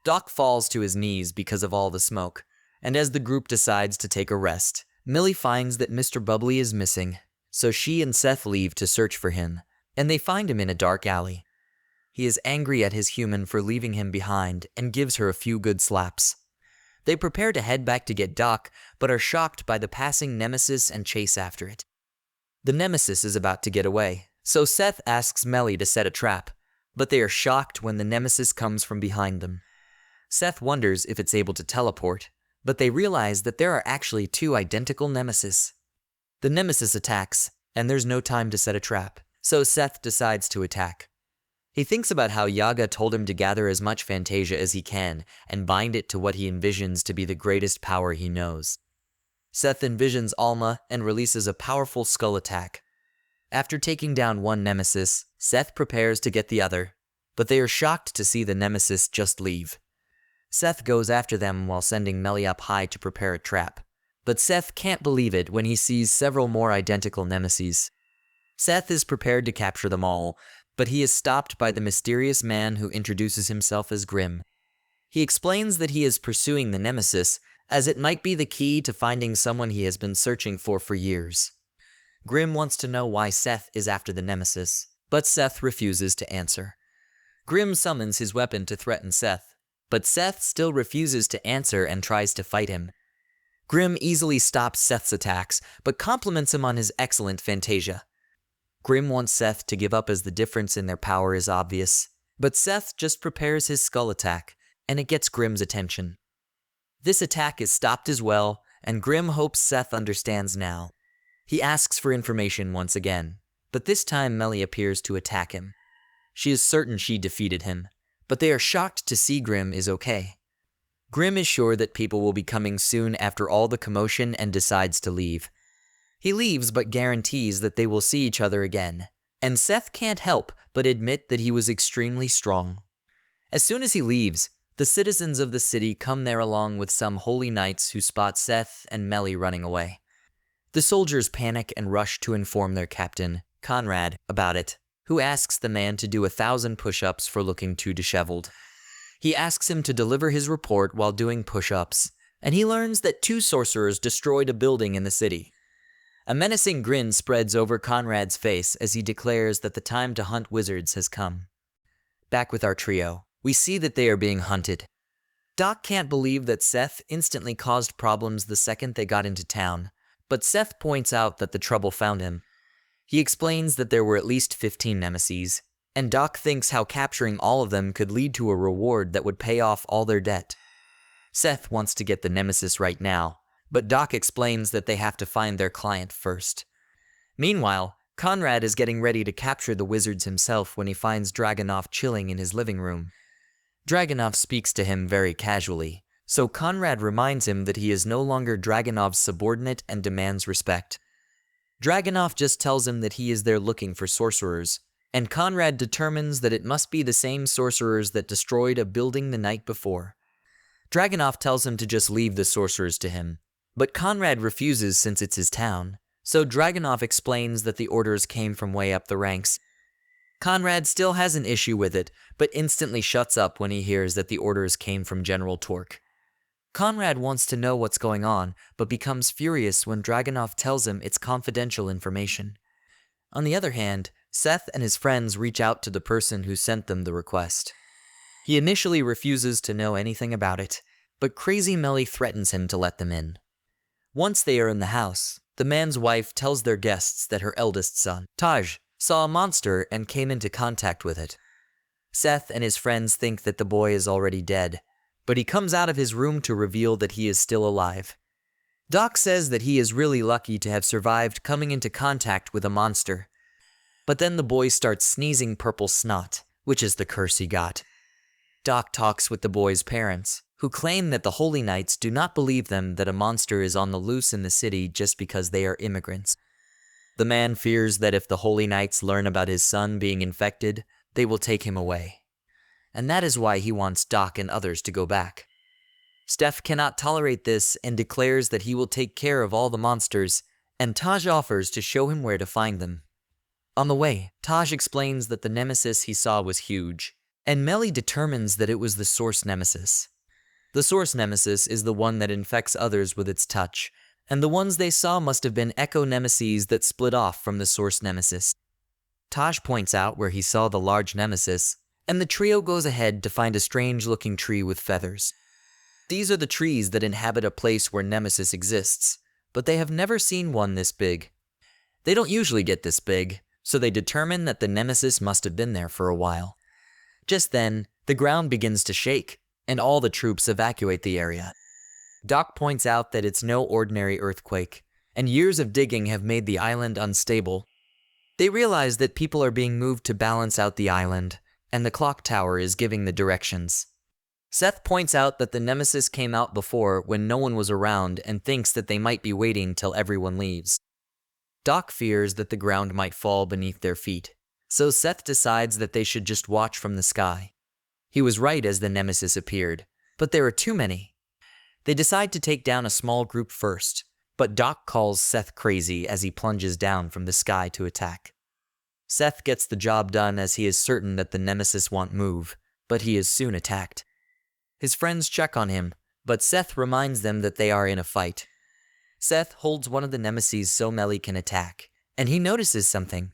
Doc falls to his knees because of all the smoke, and as the group decides to take a rest, Millie finds that Mr. Bubbly is missing, so she and Seth leave to search for him, and they find him in a dark alley. He is angry at his human for leaving him behind and gives her a few good slaps. They prepare to head back to get Doc, but are shocked by the passing Nemesis and chase after it. The Nemesis is about to get away, so Seth asks Melly to set a trap, but they are shocked when the Nemesis comes from behind them. Seth wonders if it's able to teleport, but they realize that there are actually two identical Nemesis. The Nemesis attacks, and there's no time to set a trap, so Seth decides to attack. He thinks about how Yaga told him to gather as much Fantasia as he can and bind it to what he envisions to be the greatest power he knows. Seth envisions Alma and releases a powerful skull attack. After taking down one Nemesis, Seth prepares to get the other, but they are shocked to see the Nemesis just leave. Seth goes after them while sending Melly up high to prepare a trap, but Seth can't believe it when he sees several more identical Nemeses. Seth is prepared to capture them all, but he is stopped by the mysterious man who introduces himself as Grim. He explains that he is pursuing the Nemesis, as it might be the key to finding someone he has been searching for years. Grim wants to know why Seth is after the Nemesis, but Seth refuses to answer. Grim summons his weapon to threaten Seth, but Seth still refuses to answer and tries to fight him. Grim easily stops Seth's attacks, but compliments him on his excellent Fantasia. Grim wants Seth to give up as the difference in their power is obvious, but Seth just prepares his skull attack, and it gets Grim's attention. This attack is stopped as well, and Grim hopes Seth understands now. He asks for information once again, but this time Melly appears to attack him. She is certain she defeated him, but they are shocked to see Grim is okay. Grim is sure that people will be coming soon after all the commotion and decides to leave. He leaves but guarantees that they will see each other again, and Seth can't help but admit that he was extremely strong. As soon as he leaves, the citizens of the city come there along with some holy knights who spot Seth and Melly running away. The soldiers panic and rush to inform their captain, Conrad, about it, who asks the man to do 1,000 push-ups for looking too disheveled. He asks him to deliver his report while doing push-ups, and he learns that 2 sorcerers destroyed a building in the city. A menacing grin spreads over Conrad's face as he declares that the time to hunt wizards has come. Back with our trio, we see that they are being hunted. Doc can't believe that Seth instantly caused problems the second they got into town, but Seth points out that the trouble found him. He explains that there were at least 15 Nemeses, and Doc thinks how capturing all of them could lead to a reward that would pay off all their debt. Seth wants to get the Nemesis right now, but Doc explains that they have to find their client first. Meanwhile, Conrad is getting ready to capture the wizards himself when he finds Dragunov chilling in his living room. Dragunov speaks to him very casually, So Conrad reminds him that he is no longer Dragunov's subordinate and demands respect. Dragunov just tells him that he is there looking for sorcerers, and Conrad determines that it must be the same sorcerers that destroyed a building the night before. Dragunov tells him to just leave the sorcerers to him, but Conrad refuses since it's his town, so Dragunov explains that the orders came from way up the ranks. Conrad still has an issue with it, but instantly shuts up when he hears that the orders came from General Torque. Conrad wants to know what's going on, but becomes furious when Dragunov tells him it's confidential information. On the other hand, Seth and his friends reach out to the person who sent them the request. He initially refuses to know anything about it, but Crazy Melly threatens him to let them in. Once they are in the house, the man's wife tells their guests that her eldest son, Taj, saw a monster and came into contact with it. Seth and his friends think that the boy is already dead, but he comes out of his room to reveal that he is still alive. Doc says that he is really lucky to have survived coming into contact with a monster. But then the boy starts sneezing purple snot, which is the curse he got. Doc talks with the boy's parents, who claim that the Holy Knights do not believe them that a monster is on the loose in the city just because they are immigrants. The man fears that if the Holy Knights learn about his son being infected, they will take him away. And that is why he wants Doc and others to go back. Steph cannot tolerate this and declares that he will take care of all the monsters, and Taj offers to show him where to find them. On the way, Taj explains that the Nemesis he saw was huge, and Melly determines that it was the Source Nemesis. The Source Nemesis is the one that infects others with its touch, and the ones they saw must have been Echo Nemeses that split off from the Source Nemesis. Taj points out where he saw the large Nemesis, and the trio goes ahead to find a strange-looking tree with feathers. These are the trees that inhabit a place where Nemesis exists, but they have never seen one this big. They don't usually get this big, so they determine that the Nemesis must have been there for a while. Just then, the ground begins to shake, and all the troops evacuate the area. Doc points out that it's no ordinary earthquake, and years of digging have made the island unstable. They realize that people are being moved to balance out the island, and the clock tower is giving the directions. Seth points out that the Nemesis came out before when no one was around and thinks that they might be waiting till everyone leaves. Doc fears that the ground might fall beneath their feet, so Seth decides that they should just watch from the sky. He was right as the Nemesis appeared, but there are too many. They decide to take down a small group first, but Doc calls Seth crazy as he plunges down from the sky to attack. Seth gets the job done as he is certain that the Nemesis won't move, but he is soon attacked. His friends check on him, but Seth reminds them that they are in a fight. Seth holds one of the Nemeses so Melly can attack, and he notices something.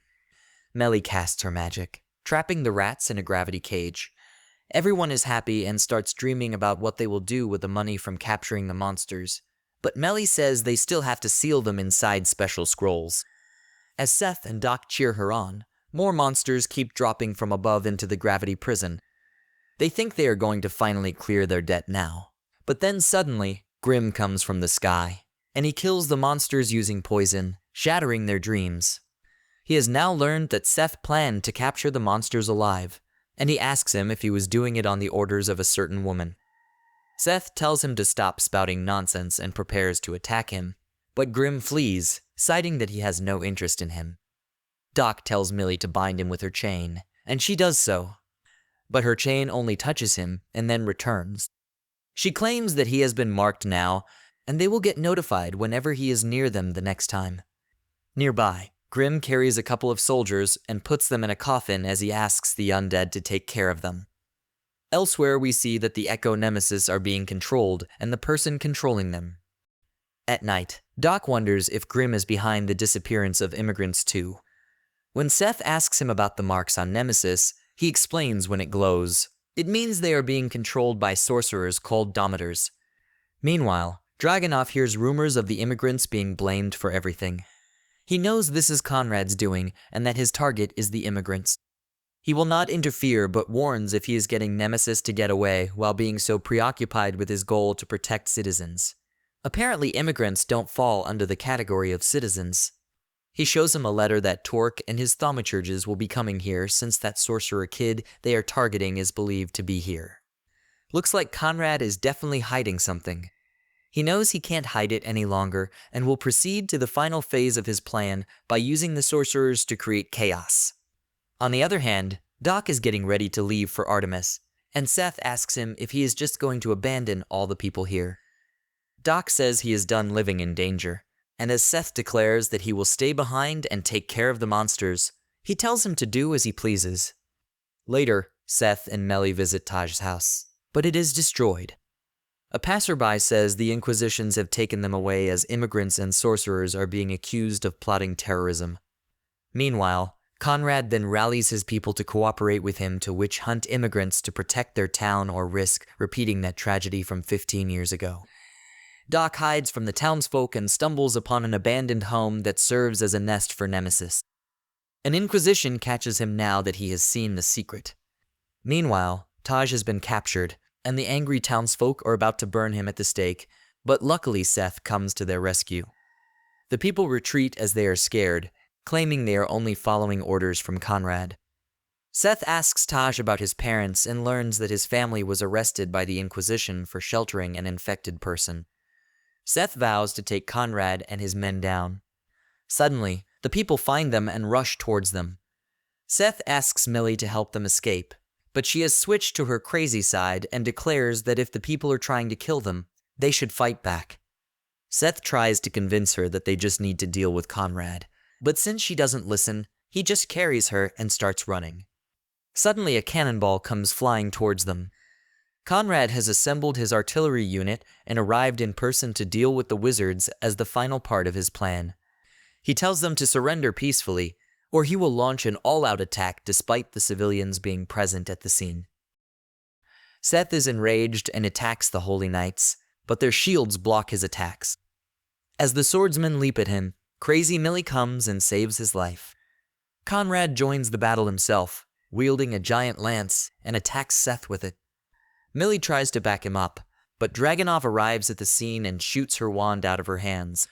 Melly casts her magic, trapping the rats in a gravity cage. Everyone is happy and starts dreaming about what they will do with the money from capturing the monsters, but Melly says they still have to seal them inside special scrolls. As Seth and Doc cheer her on, more monsters keep dropping from above into the gravity prison. They think they are going to finally clear their debt now. But then suddenly, Grim comes from the sky, and he kills the monsters using poison, shattering their dreams. He has now learned that Seth planned to capture the monsters alive, and he asks him if he was doing it on the orders of a certain woman. Seth tells him to stop spouting nonsense and prepares to attack him, but Grim flees, citing that he has no interest in him. Doc tells Millie to bind him with her chain, and she does so. But her chain only touches him and then returns. She claims that he has been marked now, and they will get notified whenever he is near them the next time. Nearby, Grim carries a couple of soldiers and puts them in a coffin as he asks the undead to take care of them. Elsewhere, we see that the Echo Nemesis are being controlled and the person controlling them. At night, Doc wonders if Grim is behind the disappearance of immigrants too. When Seth asks him about the marks on Nemesis, he explains when it glows. It means they are being controlled by sorcerers called Domitors. Meanwhile, Dragunov hears rumors of the immigrants being blamed for everything. He knows this is Conrad's doing and that his target is the immigrants. He will not interfere but warns if he is getting Nemesis to get away while being so preoccupied with his goal to protect citizens. Apparently immigrants don't fall under the category of citizens. He shows him a letter that Torque and his thaumaturges will be coming here since that sorcerer kid they are targeting is believed to be here. Looks like Conrad is definitely hiding something. He knows he can't hide it any longer and will proceed to the final phase of his plan by using the sorcerers to create chaos. On the other hand, Doc is getting ready to leave for Artemis, and Seth asks him if he is just going to abandon all the people here. Doc says he is done living in danger, and as Seth declares that he will stay behind and take care of the monsters, he tells him to do as he pleases. Later, Seth and Melly visit Taj's house, but it is destroyed. A passerby says the Inquisitions have taken them away as immigrants and sorcerers are being accused of plotting terrorism. Meanwhile, Conrad then rallies his people to cooperate with him to witch hunt immigrants to protect their town or risk repeating that tragedy from 15 years ago. Doc hides from the townsfolk and stumbles upon an abandoned home that serves as a nest for Nemeses. An Inquisition catches him now that he has seen the secret. Meanwhile, Taj has been captured, and the angry townsfolk are about to burn him at the stake, but luckily Seth comes to their rescue. The people retreat as they are scared, claiming they are only following orders from Conrad. Seth asks Taj about his parents and learns that his family was arrested by the Inquisition for sheltering an infected person. Seth vows to take Conrad and his men down. Suddenly, the people find them and rush towards them. Seth asks Millie to help them escape, but she has switched to her crazy side and declares that if the people are trying to kill them, they should fight back. Seth tries to convince her that they just need to deal with Conrad, but since she doesn't listen, he just carries her and starts running. Suddenly a cannonball comes flying towards them. Conrad has assembled his artillery unit and arrived in person to deal with the wizards as the final part of his plan. He tells them to surrender peacefully, or he will launch an all-out attack despite the civilians being present at the scene. Seth is enraged and attacks the Holy Knights, but their shields block his attacks. As the swordsmen leap at him, Crazy Millie comes and saves his life. Conrad joins the battle himself, wielding a giant lance, and attacks Seth with it. Millie tries to back him up, but Dragunov arrives at the scene and shoots her wand out of her hands.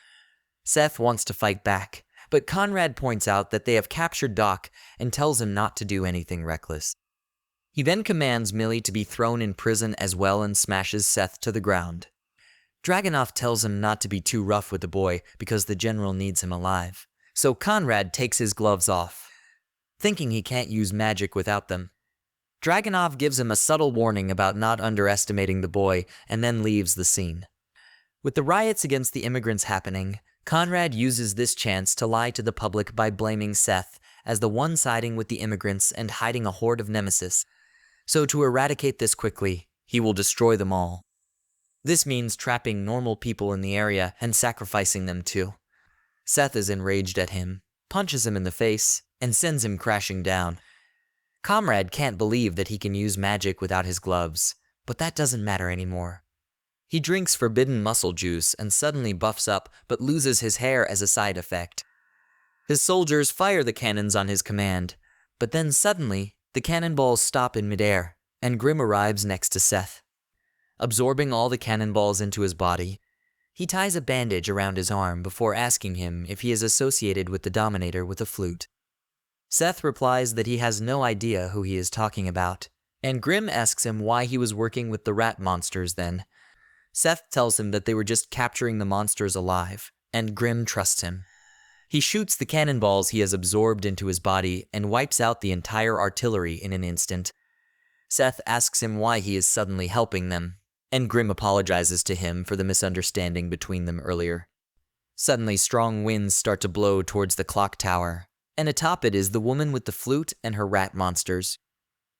Seth wants to fight back, but Conrad points out that they have captured Doc and tells him not to do anything reckless. He then commands Millie to be thrown in prison as well and smashes Seth to the ground. Dragunov tells him not to be too rough with the boy because the general needs him alive, so Conrad takes his gloves off, thinking he can't use magic without them. Dragunov gives him a subtle warning about not underestimating the boy and then leaves the scene. With the riots against the immigrants happening, Conrad uses this chance to lie to the public by blaming Seth as the one siding with the immigrants and hiding a horde of Nemesis. So to eradicate this quickly, he will destroy them all. This means trapping normal people in the area and sacrificing them too. Seth is enraged at him, punches him in the face, and sends him crashing down. Conrad can't believe that he can use magic without his gloves, but that doesn't matter anymore. He drinks forbidden muscle juice and suddenly buffs up but loses his hair as a side effect. His soldiers fire the cannons on his command, but then suddenly the cannonballs stop in midair and Grim arrives next to Seth. Absorbing all the cannonballs into his body, he ties a bandage around his arm before asking him if he is associated with the Dominator with a flute. Seth replies that he has no idea who he is talking about, and Grim asks him why he was working with the rat monsters then. Seth tells him that they were just capturing the monsters alive, and Grim trusts him. He shoots the cannonballs he has absorbed into his body and wipes out the entire artillery in an instant. Seth asks him why he is suddenly helping them, and Grim apologizes to him for the misunderstanding between them earlier. Suddenly strong winds start to blow towards the clock tower, and atop it is the woman with the flute and her rat monsters.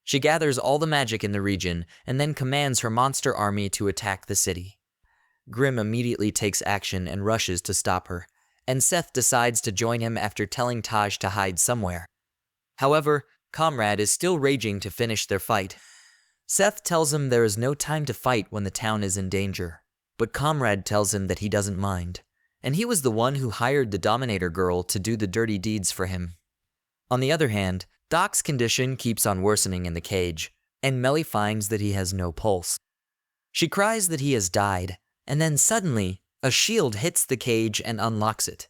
She gathers all the magic in the region and then commands her monster army to attack the city. Grim immediately takes action and rushes to stop her, and Seth decides to join him after telling Taj to hide somewhere. However, Conrad is still raging to finish their fight. Seth tells him there is no time to fight when the town is in danger, but Conrad tells him that he doesn't mind, and he was the one who hired the Dominator girl to do the dirty deeds for him. On the other hand, Doc's condition keeps on worsening in the cage, and Melly finds that he has no pulse. She cries that he has died, and then suddenly, a shield hits the cage and unlocks it.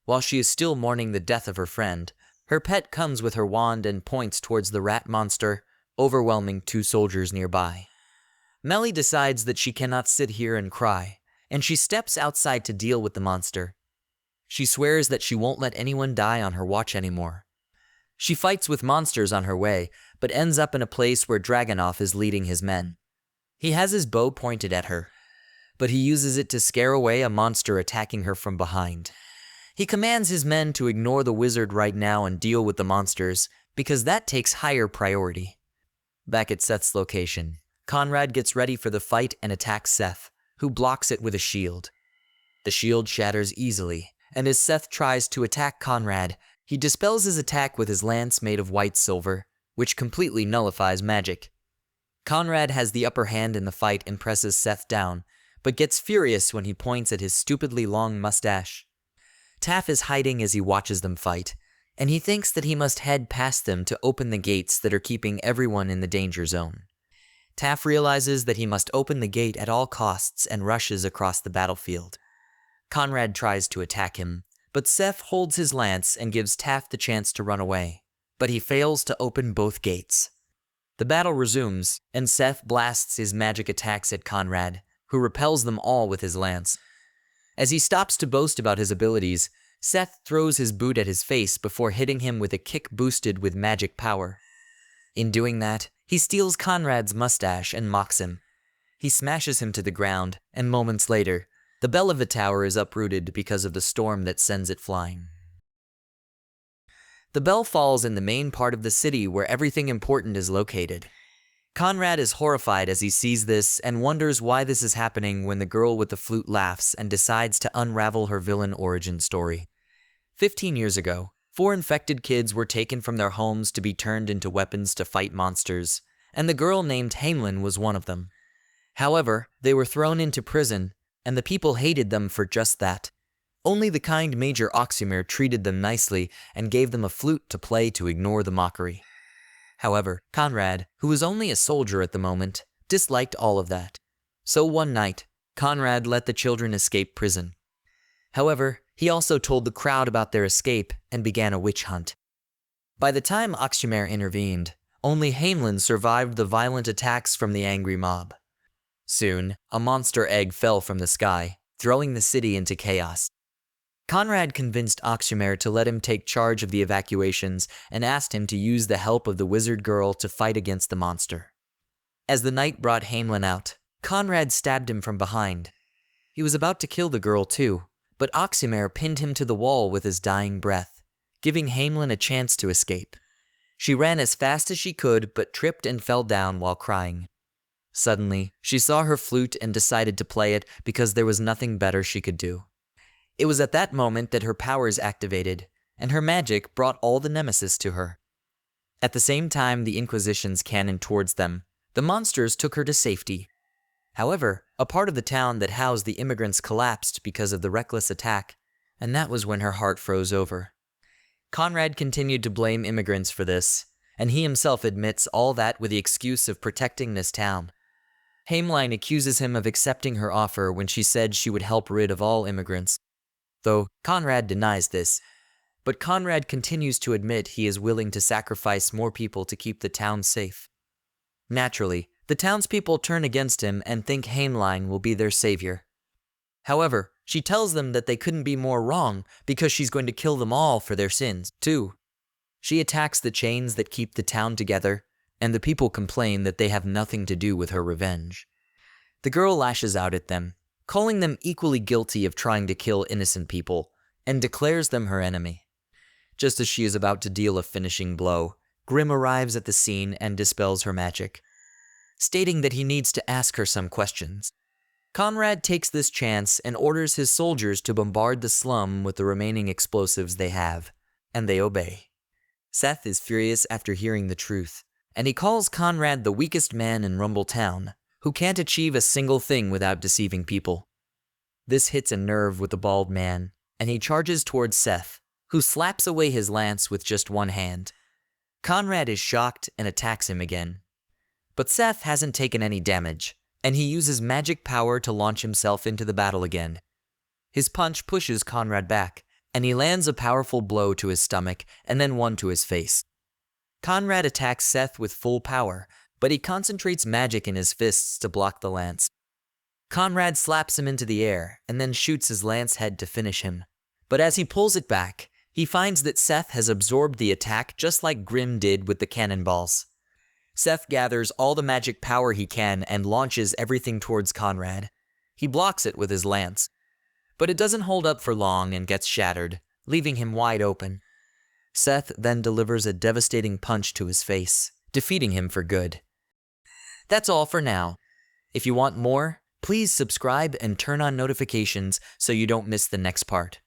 While she is still mourning the death of her friend, her pet comes with her wand and points towards the rat monster, overwhelming two soldiers nearby. Melly decides that she cannot sit here and cry, and she steps outside to deal with the monster. She swears that she won't let anyone die on her watch anymore. She fights with monsters on her way, but ends up in a place where Dragunov is leading his men. He has his bow pointed at her, but he uses it to scare away a monster attacking her from behind. He commands his men to ignore the wizard right now and deal with the monsters, because that takes higher priority. Back at Seth's location, Conrad gets ready for the fight and attacks Seth, who blocks it with a shield. The shield shatters easily, and as Seth tries to attack Conrad, he dispels his attack with his lance made of white silver, which completely nullifies magic. Conrad has the upper hand in the fight and presses Seth down, but gets furious when he points at his stupidly long mustache. Taff is hiding as he watches them fight, and he thinks that he must head past them to open the gates that are keeping everyone in the danger zone. Taff realizes that he must open the gate at all costs and rushes across the battlefield. Conrad tries to attack him, but Seth holds his lance and gives Taff the chance to run away, but he fails to open both gates. The battle resumes, and Seth blasts his magic attacks at Conrad, who repels them all with his lance. As he stops to boast about his abilities, Seth throws his boot at his face before hitting him with a kick boosted with magic power. In doing that, he steals Conrad's mustache and mocks him. He smashes him to the ground, and moments later, the bell of the tower is uprooted because of the storm that sends it flying. The bell falls in the main part of the city where everything important is located. Conrad is horrified as he sees this and wonders why this is happening when the girl with the flute laughs and decides to unravel her villain origin story. 15 years ago, 4 infected kids were taken from their homes to be turned into weapons to fight monsters, and the girl named Hamelin was one of them. However, they were thrown into prison, and the people hated them for just that. Only the kind Major Oxymir treated them nicely and gave them a flute to play to ignore the mockery. However, Conrad, who was only a soldier at the moment, disliked all of that. So one night, Conrad let the children escape prison. However, he also told the crowd about their escape and began a witch hunt. By the time Oxymir intervened, only Hamelin survived the violent attacks from the angry mob. Soon, a monster egg fell from the sky, throwing the city into chaos. Conrad convinced Oxymir to let him take charge of the evacuations and asked him to use the help of the wizard girl to fight against the monster. As the night brought Hamelin out, Conrad stabbed him from behind. He was about to kill the girl too, but Oxymir pinned him to the wall with his dying breath, giving Hamelin a chance to escape. She ran as fast as she could but tripped and fell down while crying. Suddenly, she saw her flute and decided to play it because there was nothing better she could do. It was at that moment that her powers activated, and her magic brought all the Nemeses to her. At the same time the Inquisitions cannoned towards them, the monsters took her to safety. However, a part of the town that housed the immigrants collapsed because of the reckless attack, and that was when her heart froze over. Conrad continued to blame immigrants for this, and he himself admits all that with the excuse of protecting this town. Hamelin accuses him of accepting her offer when she said she would help rid of all immigrants. Though Conrad denies this, but Conrad continues to admit he is willing to sacrifice more people to keep the town safe. Naturally, the townspeople turn against him and think Hamelin will be their savior. However, she tells them that they couldn't be more wrong because she's going to kill them all for their sins, too. She attacks the chains that keep the town together, and the people complain that they have nothing to do with her revenge. The girl lashes out at them, calling them equally guilty of trying to kill innocent people, and declares them her enemy. Just as she is about to deal a finishing blow, Grim arrives at the scene and dispels her magic, stating that he needs to ask her some questions. Conrad takes this chance and orders his soldiers to bombard the slum with the remaining explosives they have, and they obey. Seth is furious after hearing the truth, and he calls Conrad the weakest man in Rumble Town, who can't achieve a single thing without deceiving people. This hits a nerve with the bald man, and he charges towards Seth, who slaps away his lance with just one hand. Conrad is shocked and attacks him again. But Seth hasn't taken any damage, and he uses magic power to launch himself into the battle again. His punch pushes Conrad back, and he lands a powerful blow to his stomach and then one to his face. Conrad attacks Seth with full power, but he concentrates magic in his fists to block the lance. Conrad slaps him into the air and then shoots his lance head to finish him. But as he pulls it back, he finds that Seth has absorbed the attack just like Grim did with the cannonballs. Seth gathers all the magic power he can and launches everything towards Conrad. He blocks it with his lance, but it doesn't hold up for long and gets shattered, leaving him wide open. Seth then delivers a devastating punch to his face, defeating him for good. That's all for now. If you want more, please subscribe and turn on notifications so you don't miss the next part.